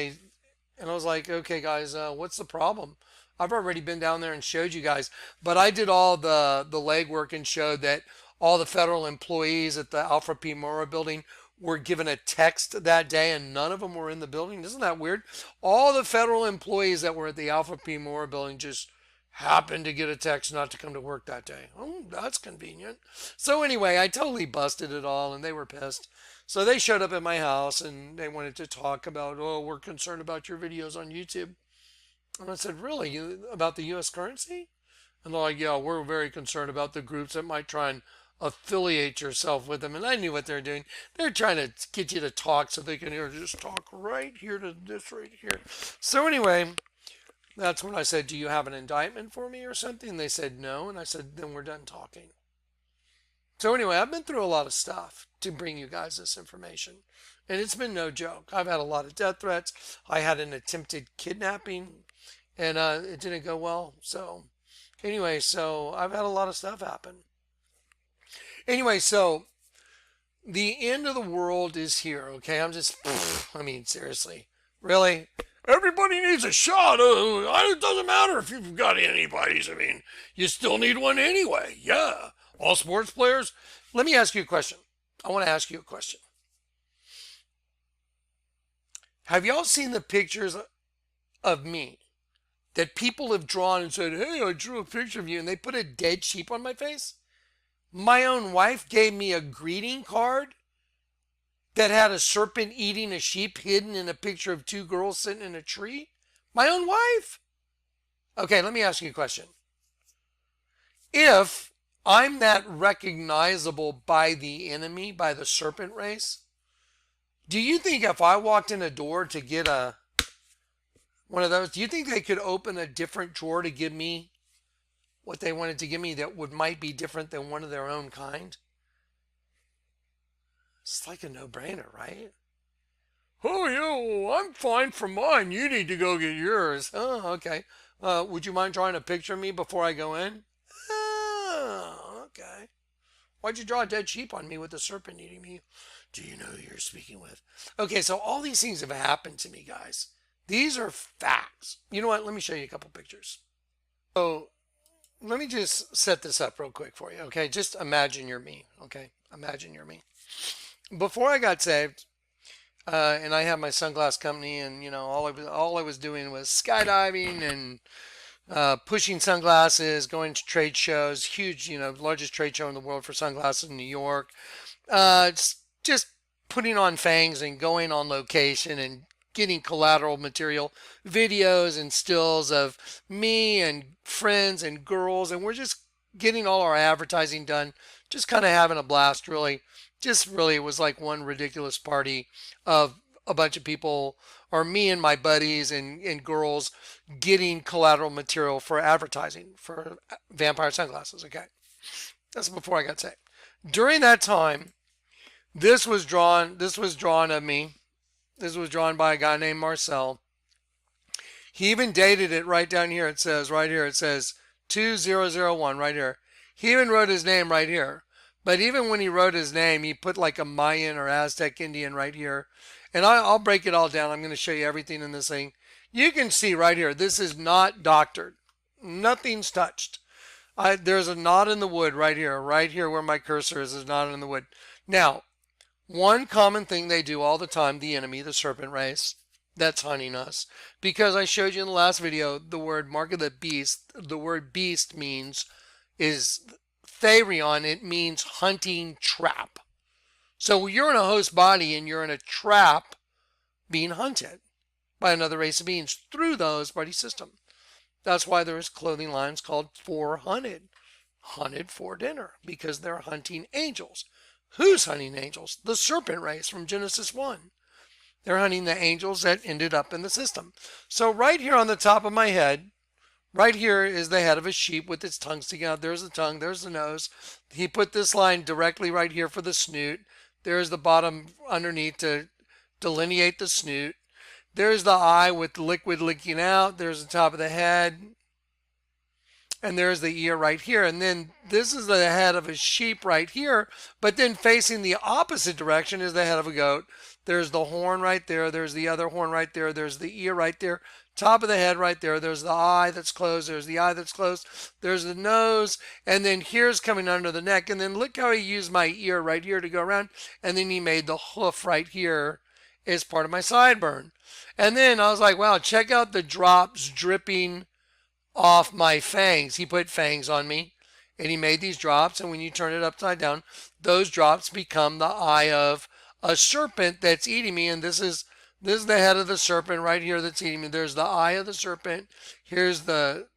And I was like, okay, guys, what's the problem? I've already been down there and showed you guys, but I did all the legwork and showed that all the federal employees at the Alfred P. Murrah building were given a text that day, and none of them were in the building. Isn't that weird? All the federal employees that were at the Alfred P. Murrah building just happened to get a text not to come to work that day. Oh, that's convenient. So anyway, I totally busted it all, and they were pissed. So they showed up at my house and they wanted to talk about, oh, we're concerned about your videos on YouTube. And I said, really? About the US currency? And they're like, yeah, we're very concerned about the groups that might try and affiliate yourself with them. And I knew what they're doing. They're trying to get you to talk so they can just talk right here to this right here. So anyway, that's when I said, do you have an indictment for me or something? They said no. And I said, then we're done talking. So anyway, I've been through a lot of stuff to bring you guys this information. And it's been no joke. I've had a lot of death threats. I had an attempted kidnapping and it didn't go well. So anyway, so I've had a lot of stuff happen. Anyway, so the end of the world is here, okay? I mean, seriously. Really? Everybody needs a shot. It doesn't matter if you've got antibodies. I mean, you still need one anyway. Yeah. All sports players. Let me ask you a question. I want to ask you a question. Have y'all seen the pictures of me that people have drawn and said, hey, I drew a picture of you, and they put a dead sheep on my face? My own wife gave me a greeting card that had a serpent eating a sheep hidden in a picture of two girls sitting in a tree. My own wife. Okay, let me ask you a question. If I'm that recognizable by the enemy, by the serpent race, do you think if I walked in a door to get one of those, do you think they could open a different drawer to give me what they wanted to give me that might be different than one of their own kind? It's like a no-brainer, right? Oh, yeah, well, I'm fine for mine. You need to go get yours. Oh, okay. Would you mind drawing a picture of me before I go in? Oh, okay. Why'd you draw a dead sheep on me with a serpent eating me? Do you know who you're speaking with? Okay, so all these things have happened to me, guys. These are facts. You know what? Let me show you a couple pictures. So let me just set this up real quick for you, okay? Just imagine you're me, okay? Imagine you're me. Before I got saved, and I had my sunglass company, and all I was doing was skydiving and pushing sunglasses, going to trade shows, huge, largest trade show in the world for sunglasses in New York. Just putting on fangs and going on location and getting collateral material, videos and stills of me and friends and girls, and we're just getting all our advertising done, just kind of having a blast, really. Just really, it was like one ridiculous party of a bunch of people, or me and my buddies and girls getting collateral material for advertising for vampire sunglasses. Okay, that's before I got saved. During that time, this was drawn of me. This was drawn by a guy named Marcel. He even dated it right down here. It says 2001 right here. He even wrote his name right here. But even when he wrote his name, he put like a Mayan or Aztec Indian right here. And I'll break it all down. I'm going to show you everything in this thing. You can see right here, this is not doctored. Nothing's touched. There's a knot in the wood right here where my cursor is a knot in the wood. Now, one common thing they do all the time, the enemy, the serpent race, that's hunting us. Because I showed you in the last video, the word mark of the beast, the word beast is Therion, it means hunting trap. So you're in a host body and you're in a trap being hunted by another race of beings through the host body system. That's why there's clothing lines called For Hunted. Hunted for dinner, because they're hunting angels. Who's hunting angels? The serpent race from Genesis 1. They're hunting the angels that ended up in the system. So right here on the top of my head, right here is the head of a sheep with its tongue sticking out. There's the tongue, there's the nose. He put this line directly right here for the snoot. There's the bottom underneath to delineate the snoot. There's the eye with the liquid leaking out. There's the top of the head. and there's the ear right here. And then this is the head of a sheep right here. But then facing the opposite direction is the head of a goat. There's the horn right there. There's the other horn right there. There's the ear right there. Top of the head right there. There's the eye that's closed. There's the eye that's closed. There's the nose. And then here's coming under the neck. And then look how he used my ear right here to go around. And then he made the hoof right here as part of my sideburn. And then I was like, wow, check out the drops dripping off my fangs. He put fangs on me and he made these drops. And when you turn it upside down, those drops become the eye of a serpent that's eating me. And this is the head of the serpent right here that's eating me. There's the eye of the serpent. Here's the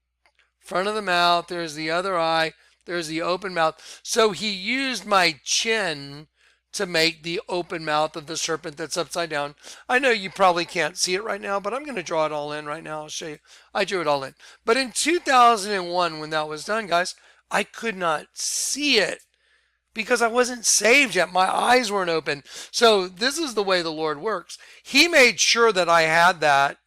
front of the mouth. There's the other eye. There's the open mouth. So he used my chin to make the open mouth of the serpent that's upside down. I know you probably can't see it right now, but I'm going to draw it all in right now. I'll show you. I drew it all in. But in 2001, when that was done, guys, I could not see it because I wasn't saved yet. My eyes weren't open. So this is the way the Lord works. He made sure that I had that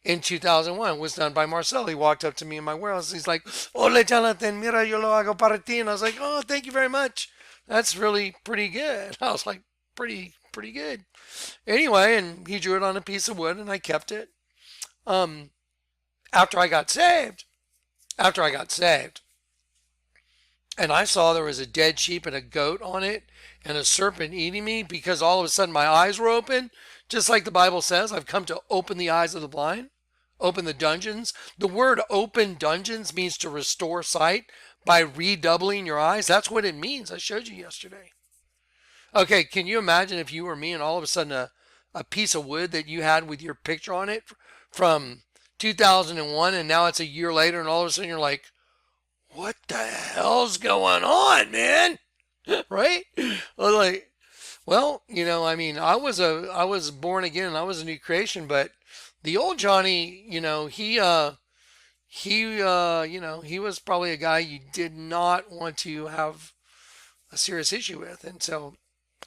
in 2001. It was done by Marcel. He walked up to me in my warehouse. He's like, "Ole, Jonathan, mira, yo lo hago para ti." And I was like, "Oh, thank you very much. That's really pretty good." I was like, pretty good. Anyway, and he drew it on a piece of wood and I kept it. After I got saved, and I saw there was a dead sheep and a goat on it and a serpent eating me because all of a sudden my eyes were open. Just like the Bible says, I've come to open the eyes of the blind, open the dungeons. The word open dungeons means to restore sight by redoubling your eyes. That's what it means. I showed you yesterday. Okay, can you imagine if you were me and all of a sudden a piece of wood that you had with your picture on it from 2001 and now it's a year later and all of a sudden you're like, what the hell's going on, man? Right? Like, well, I was born again and I was a new creation, but the old Johnny, he was probably a guy you did not want to have a serious issue with. And so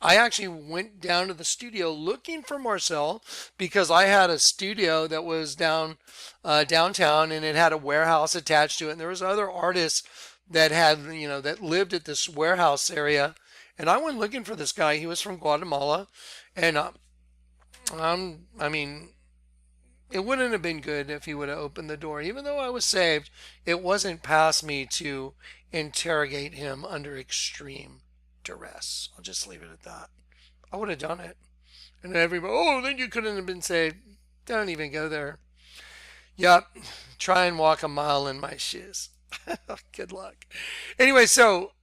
I actually went down to the studio looking for Marcel because I had a studio that was downtown and it had a warehouse attached to it. And there was other artists that had, that lived at this warehouse area. And I went looking for this guy. He was from Guatemala. And it wouldn't have been good if he would have opened the door. Even though I was saved, it wasn't past me to interrogate him under extreme duress. I'll just leave it at that. I would have done it. And everybody, oh, then you couldn't have been saved. Don't even go there. Yep. Try and walk a mile in my shoes. Good luck. Anyway, so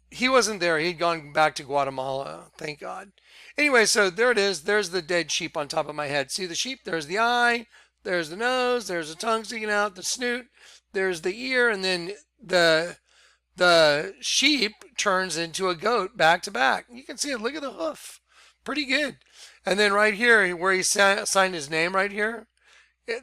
he wasn't there. He'd gone back to Guatemala. Thank God. Anyway, so there it is. There's the dead sheep on top of my head. See the sheep? There's the eye. There's the nose. There's the tongue sticking out. The snoot. There's the ear. And then the sheep turns into a goat back to back. You can see it. Look at the hoof. Pretty good. And then right here where he signed his name right here,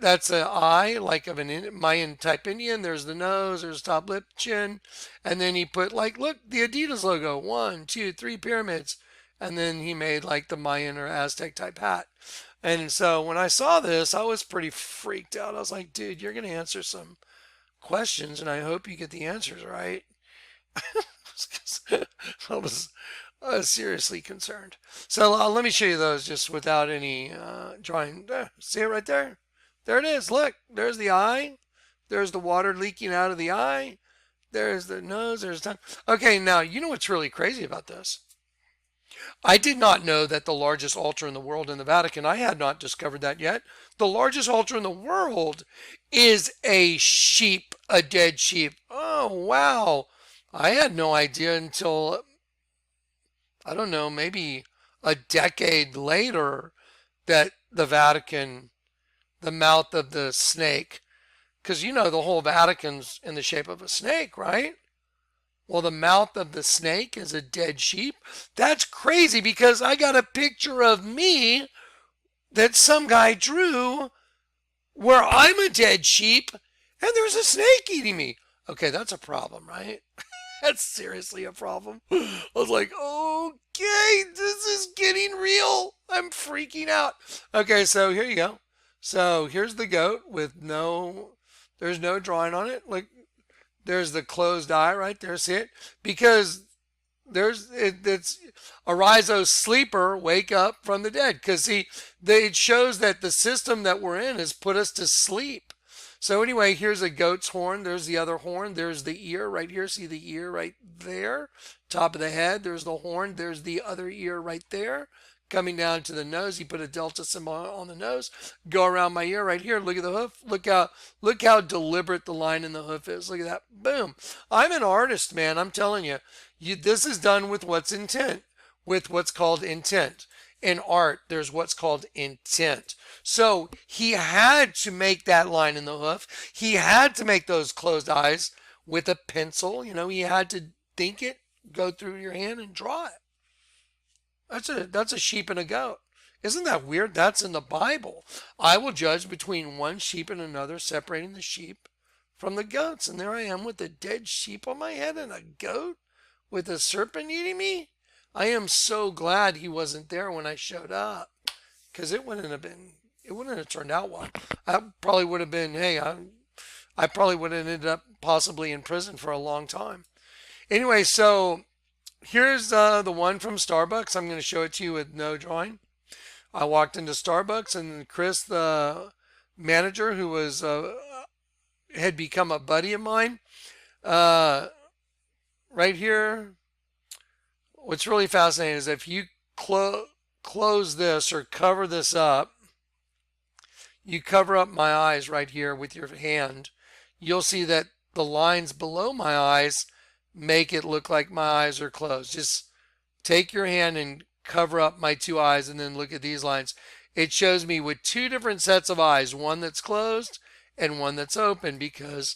that's an eye like of an Mayan type Indian. There's the nose. There's top lip, chin. And then he put look, the Adidas logo. 1, 2, 3 pyramids. And then he made like the Mayan or Aztec type hat. And so when I saw this, I was pretty freaked out. I was like, dude, you're going to answer some questions and I hope you get the answers right. I was seriously concerned. So let me show you those just without any drawing. See it right there? There it is. Look, there's the eye. There's the water leaking out of the eye. There's the nose. There's the tongue. Okay, now, you know what's really crazy about this? I did not know that the largest altar in the world in the Vatican, I had not discovered that yet. The largest altar in the world is a sheep, a dead sheep. Oh, wow. I had no idea until, I don't know, maybe a decade later that the Vatican, the mouth of the snake, because the whole Vatican's in the shape of a snake, right? Well, the mouth of the snake is a dead sheep. That's crazy because I got a picture of me that some guy drew where I'm a dead sheep and there's a snake eating me. Okay, that's a problem, right? That's seriously a problem. I was like, okay, this is getting real. I'm freaking out. Okay, so here you go. So here's the goat with there's no drawing on it. Like, There's the closed eye right there. See it? Because it's arise, O sleeper, wake up from the dead. Because see, it shows that the system that we're in has put us to sleep. So anyway, here's a goat's horn. There's the other horn. There's the ear right here. See the ear right there? Top of the head. There's the horn. There's the other ear right there. Coming down to the nose. You put a delta symbol on the nose. Go around my ear right here. Look at the hoof. Look how deliberate the line in the hoof is. Look at that. Boom. I'm an artist, man. I'm telling you. This is done with what's called intent. In art, there's what's called intent. So he had to make that line in the hoof. He had to make those closed eyes with a pencil. He had to think it, go through your hand and draw it. That's a sheep and a goat. Isn't that weird? That's in the Bible. I will judge between one sheep and another, separating the sheep from the goats. And there I am with a dead sheep on my head and a goat with a serpent eating me. I am so glad he wasn't there when I showed up, because it wouldn't have turned out well. I probably would have been, I probably would have ended up possibly in prison for a long time. Anyway, so here's the one from Starbucks. I'm going to show it to you with no drawing. I walked into Starbucks and Chris, the manager, who was had become a buddy of mine, right here. What's really fascinating is if you close this or cover this up, you cover up my eyes right here with your hand, you'll see that the lines below my eyes make it look like my eyes are closed. Just take your hand and cover up my two eyes and then look at these lines. It shows me with two different sets of eyes, one that's closed and one that's open, because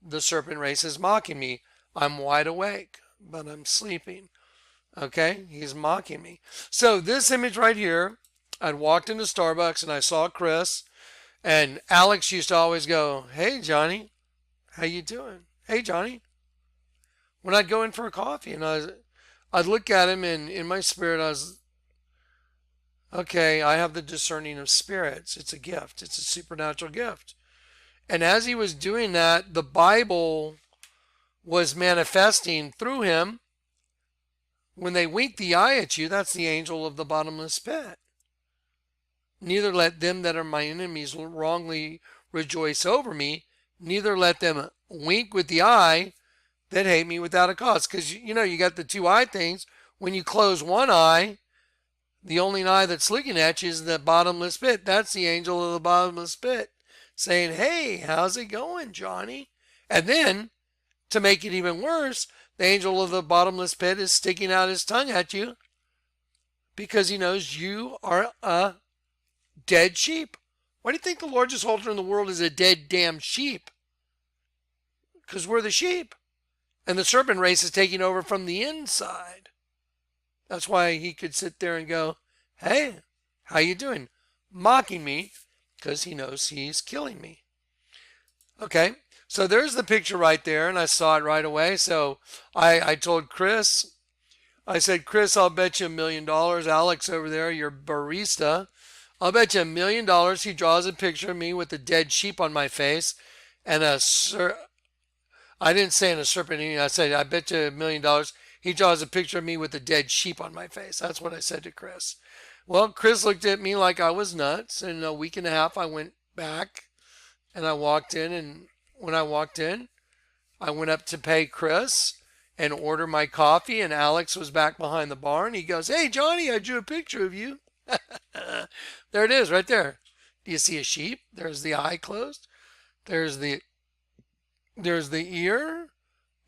the serpent race is mocking me. I'm wide awake, but I'm sleeping. Okay, he's mocking me. So this image right here, I'd walked into Starbucks and I saw Chris, and Alex used to always go, "Hey Johnny, how you doing? Hey Johnny." When I'd go in for a coffee, and I'd look at him, and in my spirit I was, okay, I have the discerning of spirits. It's a gift. It's a supernatural gift. And as he was doing that, the Bible was manifesting through him. When they wink the eye at you, that's the angel of the bottomless pit. Neither let them that are my enemies wrongly rejoice over me. Neither let them wink with the eye that hate me without a cause. Because, you got the two eye things. When you close one eye, the only eye that's looking at you is the bottomless pit. That's the angel of the bottomless pit saying, "Hey, how's it going, Johnny?" And then, to make it even worse, the angel of the bottomless pit is sticking out his tongue at you because he knows you are a dead sheep. Why do you think the largest halter in the world is a dead damn sheep? Because we're the sheep. And the serpent race is taking over from the inside. That's why he could sit there and go, "Hey, how you doing?" Mocking me because he knows he's killing me. Okay. So there's the picture right there, and I saw it right away. So I told Chris, I said, "Chris, I'll bet you $1 million. Alex over there, your barista, I'll bet you $1 million he draws a picture of me with a dead sheep on my face and I didn't say in a serpent. I said, I bet you $1 million he draws a picture of me with a dead sheep on my face." That's what I said to Chris. Well, Chris looked at me like I was nuts. And a week and a half, I went back and I walked in, and when I walked in, I went up to pay Chris and order my coffee, and Alex was back behind the bar, and he goes, "Hey, Johnny, I drew a picture of you." There it is right there. Do you see a sheep? There's the eye closed. There's the ear.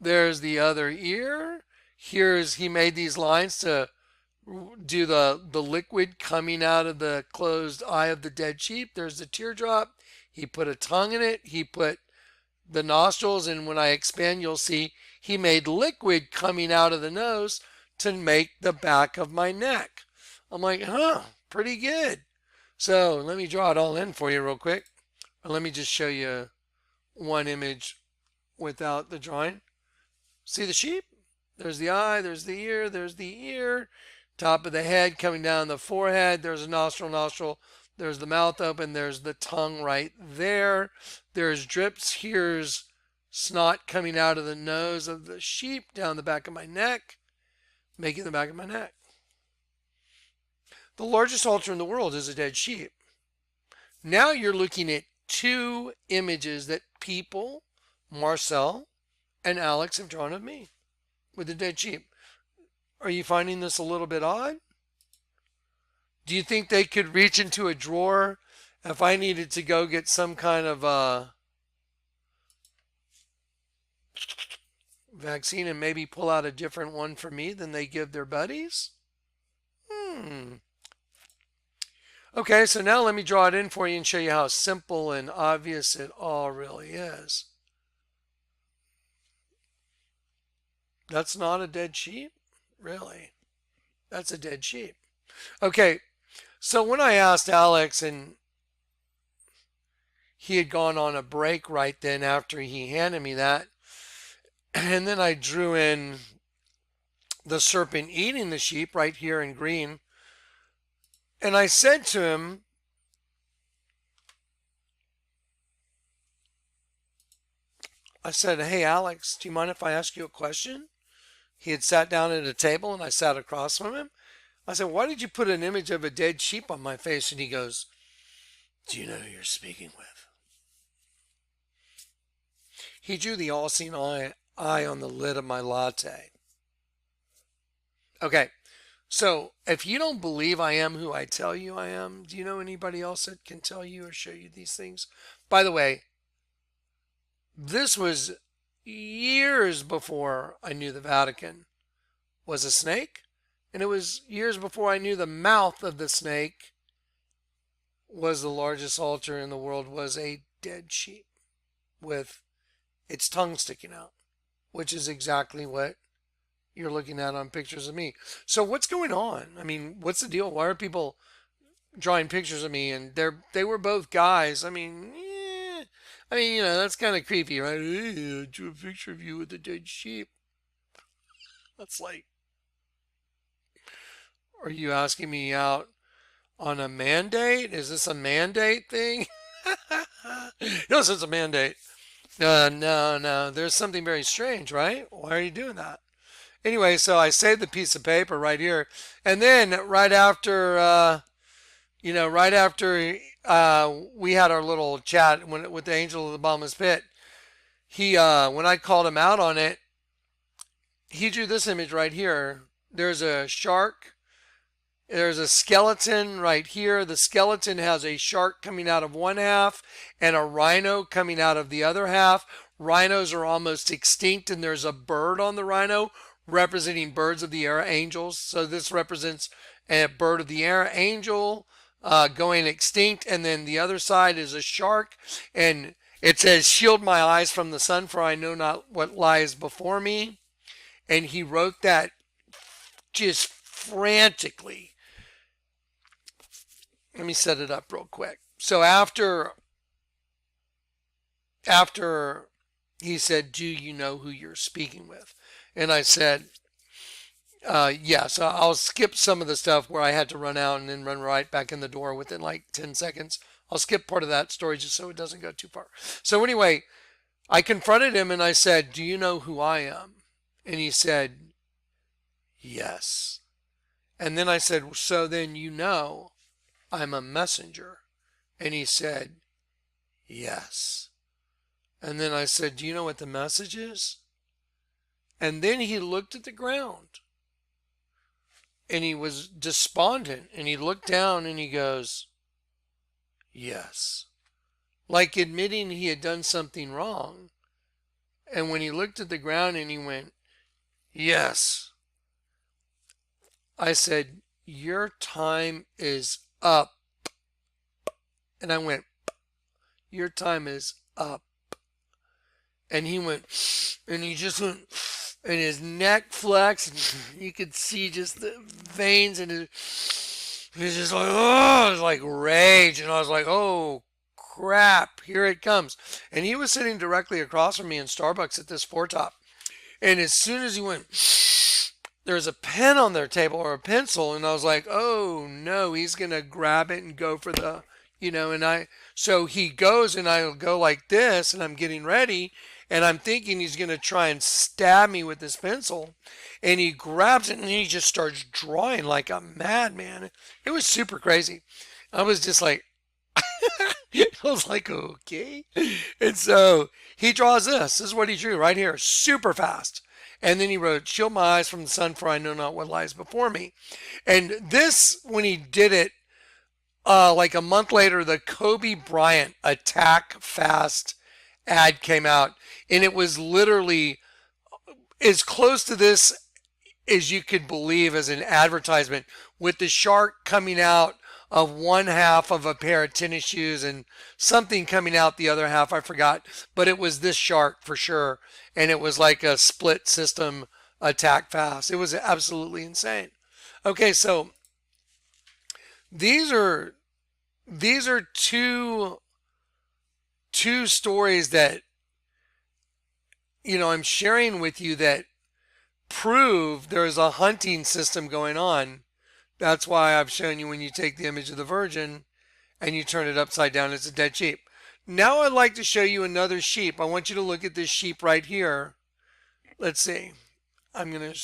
There's the other ear. He made these lines to do the liquid coming out of the closed eye of the dead sheep. There's the teardrop. He put a tongue in it. He put the nostrils, and when I expand, you'll see he made liquid coming out of the nose to make the back of my neck. I'm like, pretty good. So let me draw it all in for you real quick. Let me just show you one image without the drawing. See the sheep? There's the eye, there's the ear, top of the head coming down the forehead. There's a nostril. There's the mouth open. There's the tongue right there. There's drips. Here's snot coming out of the nose of the sheep down the back of my neck, making the back of my neck. The largest altar in the world is a dead sheep. Now you're looking at two images that people, Marcel and Alex, have drawn of me with a dead sheep. Are you finding this a little bit odd? Do you think they could reach into a drawer if I needed to go get some kind of vaccine and maybe pull out a different one for me than they give their buddies? Okay, so now let me draw it in for you and show you how simple and obvious it all really is. That's not a dead sheep? Really? That's a dead sheep. Okay, so when I asked Alex, and he had gone on a break right then after he handed me that, and then I drew in the serpent eating the sheep right here in green. And I said to him, I said, hey, Alex, do you mind if I ask you a question? He had sat down at a table and I sat across from him. I said, why did you put an image of a dead sheep on my face? And he goes, do you know who you're speaking with? He drew the all-seeing eye on the lid of my latte. Okay, so if you don't believe I am who I tell you I am, do you know anybody else that can tell you or show you these things? By the way, this was years before I knew the Vatican was a snake, and it was years before I knew the mouth of the snake was the largest altar in the world was a dead sheep with its tongue sticking out, which is exactly what you're looking at on pictures of me. So what's going on? I mean, what's the deal? Why are people drawing pictures of me? And they were both guys. I mean, you know, that's kind of creepy, right? Hey, I drew a picture of you with a dead sheep. That's like, are you asking me out on a mandate? Is this a mandate thing? No, it's a mandate. No. There's something very strange, right? Why are you doing that? Anyway, so I saved the piece of paper right here. And then right after, we had our little chat with the angel of the bottomless pit, he, when I called him out on it, he drew this image right here. There's a shark. There's a skeleton right here. The skeleton has a shark coming out of one half and a rhino coming out of the other half. Rhinos are almost extinct, and there's a bird on the rhino representing birds of the air, angels. So this represents a bird of the air, angel, going extinct. And then the other side is a shark. And it says, shield my eyes from the sun, for I know not what lies before me. And he wrote that just frantically. Let me set it up real quick. So after he said, do you know who you're speaking with? And I said, yes. I'll skip some of the stuff where I had to run out and then run right back in the door within like 10 seconds. I'll skip part of that story just so it doesn't go too far. So anyway, I confronted him and I said, do you know who I am? And he said, yes. And then I said, so then you know I'm a messenger. And he said, yes. And then I said, do you know what the message is? And then he looked at the ground and he was despondent, and he looked down and he goes, yes. Like admitting he had done something wrong. And when he looked at the ground and he went, yes, I said, your time is up. And I went, your time is up. And he went, and he just went, and his neck flexed, and you could see just the veins, and he was just like, oh, it was like rage. And I was like, oh, crap, here it comes. And he was sitting directly across from me in Starbucks at this four top. And as soon as he went, there's a pen on their table or a pencil, and I was like, oh no, he's gonna grab it and go for the, and so he goes, and I go like this, and I'm getting ready, And I'm thinking he's going to try and stab me with this pencil. And he grabs it and he just starts drawing like a madman. It was super crazy. I was just like, I was like, okay. And so he draws this. This is what he drew right here, super fast. And then he wrote, shield my eyes from the sun, for I know not what lies before me. And this, when he did it, like a month later, the Kobe Bryant Attack Fast ad came out. And it was literally as close to this as you could believe as an advertisement, with the shark coming out of one half of a pair of tennis shoes and something coming out the other half. I forgot, but it was this shark for sure. And it was like a split system attack fast. It was absolutely insane. Okay, so these are two stories that, I'm sharing with you that prove there's a hunting system going on. That's why I've shown you when you take the image of the Virgin and you turn it upside down, it's a dead sheep. Now I'd like to show you another sheep. I want you to look at this sheep right here. Let's see. I'm going to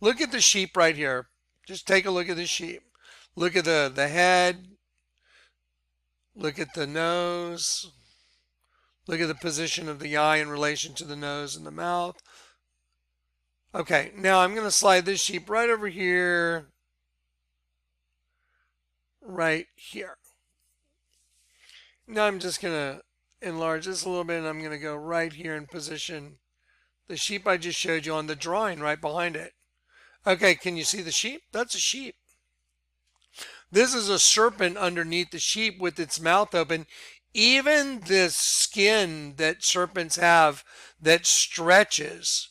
look at the sheep right here. Just take a look at the sheep. Look at the head. Look at the nose. Look at the position of the eye in relation to the nose and the mouth. Okay, now I'm going to slide this sheep right over here. Right here. Now I'm just going to enlarge this a little bit, and I'm going to go right here and position the sheep I just showed you on the drawing right behind it. Okay, can you see the sheep? That's a sheep. This is a serpent underneath the sheep with its mouth open. Even the skin that serpents have that stretches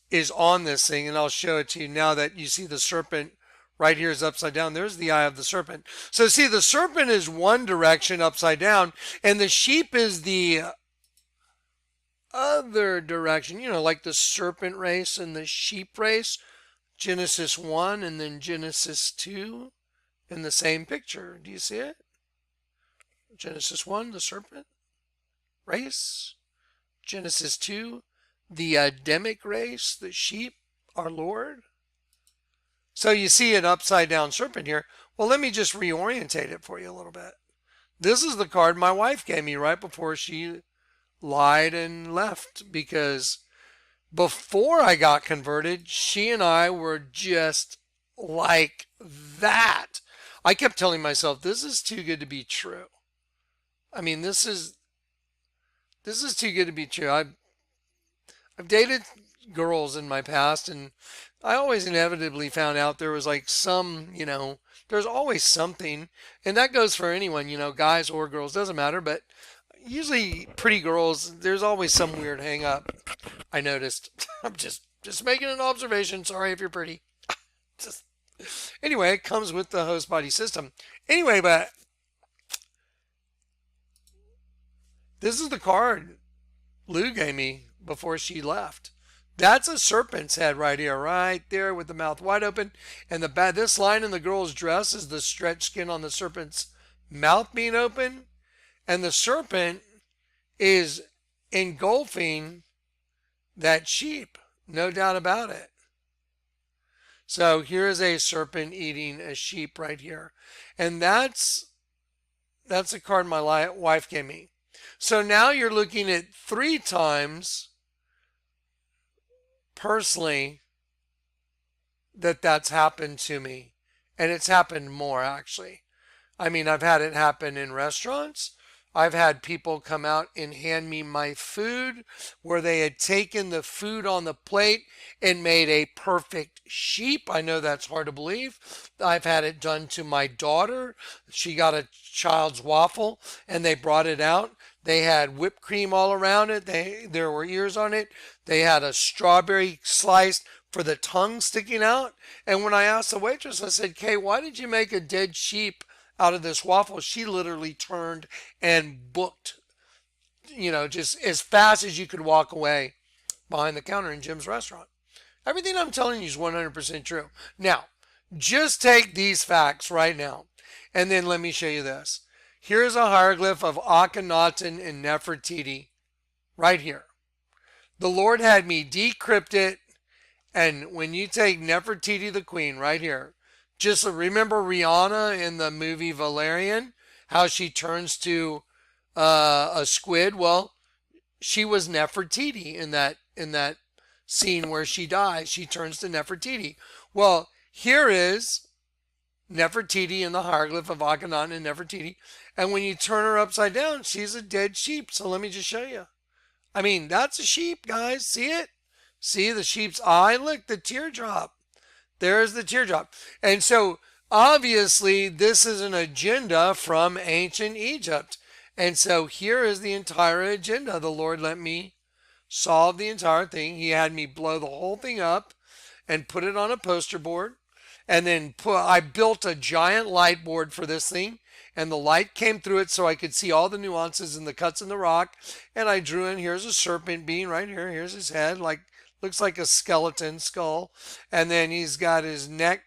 is on this thing, and I'll show it to you now that you see the serpent right here is upside down. There's the eye of the serpent. So see, the serpent is one direction upside down, and the sheep is the other direction. Like the serpent race and the sheep race. Genesis 1 and then Genesis 2 in the same picture. Do you see it? Genesis 1, the serpent race. Genesis 2, the Adamic race, the sheep, our Lord. So you see an upside down serpent here. Well, let me just reorientate it for you a little bit. This is the card my wife gave me right before she lied and left, because before I got converted, she and I were just like that. I kept telling myself, this is too good to be true. I mean, this is too good to be true. I've dated girls in my past, and I always inevitably found out there was like there's always something, and that goes for anyone, guys or girls, doesn't matter, but usually pretty girls, there's always some weird hang up. I noticed. I'm just making an observation. Sorry if you're pretty. Anyway, it comes with the host body system. Anyway, but this is the card Lou gave me before she left. That's a serpent's head right here, right there with the mouth wide open. And this line in the girl's dress is the stretched skin on the serpent's mouth being open. And the serpent is engulfing that sheep, no doubt about it. So here's a serpent eating a sheep right here. And that's a card my wife gave me. So now you're looking at 3 times personally that's happened to me. And it's happened more, actually. I mean, I've had it happen in restaurants. I've had people come out and hand me my food where they had taken the food on the plate and made a perfect sheep. I know that's hard to believe. I've had it done to my daughter. She got a child's waffle and they brought it out. They had whipped cream all around it. There were ears on it. They had a strawberry sliced for the tongue sticking out. And when I asked the waitress, I said, Kay, why did you make a dead sheep out of this waffle? She literally turned and booked, just as fast as you could walk away behind the counter in Jim's restaurant. Everything I'm telling you is 100% true. Now, just take these facts right now, and then let me show you this. Here's a hieroglyph of Akhenaten and Nefertiti right here. The Lord had me decrypt it. And when you take Nefertiti the Queen right here, just remember Rihanna in the movie Valerian, how she turns to a squid. Well, she was Nefertiti in that scene where she dies. She turns to Nefertiti. Well, here is Nefertiti in the hieroglyph of Akhenaten and Nefertiti. And when you turn her upside down, she's a dead sheep. So let me just show you. I mean, that's a sheep, guys. See it? See the sheep's eye? Look, the teardrop. There's the teardrop. And so obviously this is an agenda from ancient Egypt. And so here is the entire agenda. The Lord let me solve the entire thing. He had me blow the whole thing up and put it on a poster board. And then I built a giant light board for this thing. And the light came through it so I could see all the nuances and the cuts in the rock. And I drew in, here's a serpent being right here. Here's his head, looks like a skeleton skull. And then he's got his neck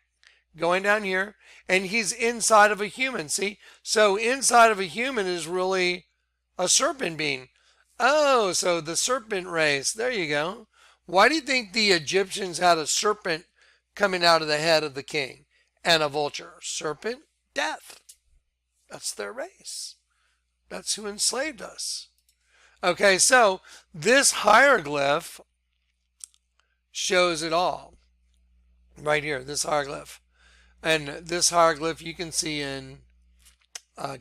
going down here. And he's inside of a human, see? So inside of a human is really a serpent being. Oh, so the serpent race. There you go. Why do you think the Egyptians had a serpent coming out of the head of the king and a vulture? Serpent, death. That's their race. That's who enslaved us. Okay, so this hieroglyph shows it all. Right here, this hieroglyph. And this hieroglyph you can see in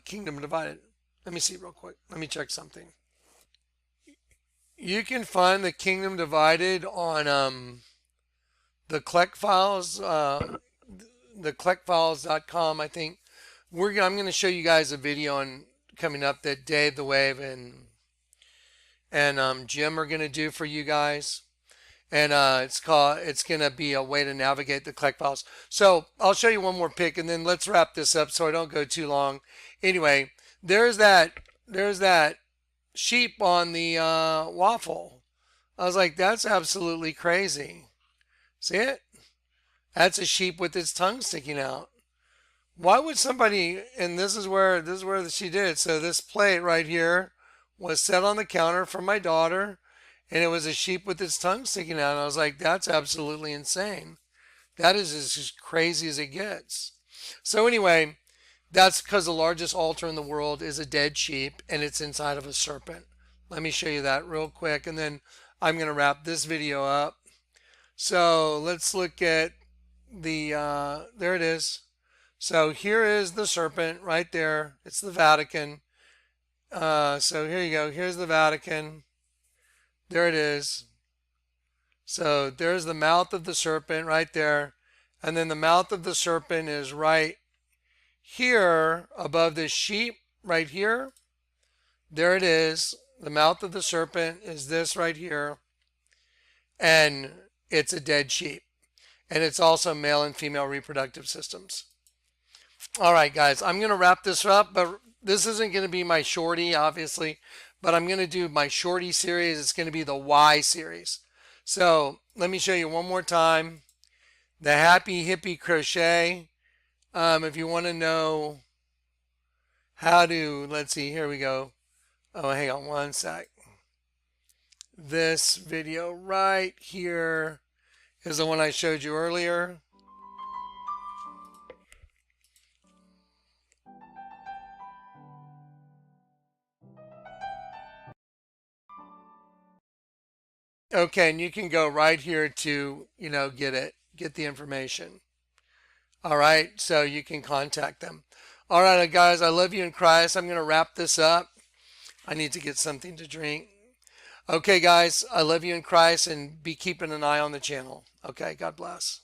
Kingdom Divided. Let me see real quick. Let me check something. You can find the Kingdom Divided on the Kleck files, the kleckfiles.com, I think. I'm going to show you guys a video on coming up that Dave the Wave and Jim are going to do for you guys. And it's going to be a way to navigate the Kleck files. So I'll show you one more pic and then let's wrap this up so I don't go too long. Anyway, there's that sheep on the waffle. I was like, that's absolutely crazy. See it? That's a sheep with its tongue sticking out. Why would somebody, and this is where she did it. So this plate right here was set on the counter for my daughter, and it was a sheep with its tongue sticking out. And I was like, that's absolutely insane. That is as crazy as it gets. So anyway, that's because the largest altar in the world is a dead sheep, and it's inside of a serpent. Let me show you that real quick, and then I'm going to wrap this video up. So let's look at the, there it is. So here is the serpent right there. It's the Vatican. So here you go. Here's the Vatican. There it is. So there's the mouth of the serpent right there. And then the mouth of the serpent is right here above this sheep right here. There it is. The mouth of the serpent is this right here. And it's a dead sheep. And it's also male and female reproductive systems. All right, guys, I'm going to wrap this up, but this isn't going to be my shorty, obviously, but I'm going to do my shorty series. It's going to be the Y series. So let me show you one more time. The Happy Hippie Crochet. If you want to know how to, let's see, here we go. Oh, hang on one sec. This video right here is the one I showed you earlier. Okay, and you can go right here to, get the information. All right, so you can contact them. All right, guys, I love you in Christ. I'm going to wrap this up. I need to get something to drink. Okay, guys, I love you in Christ, and be keeping an eye on the channel. Okay, God bless.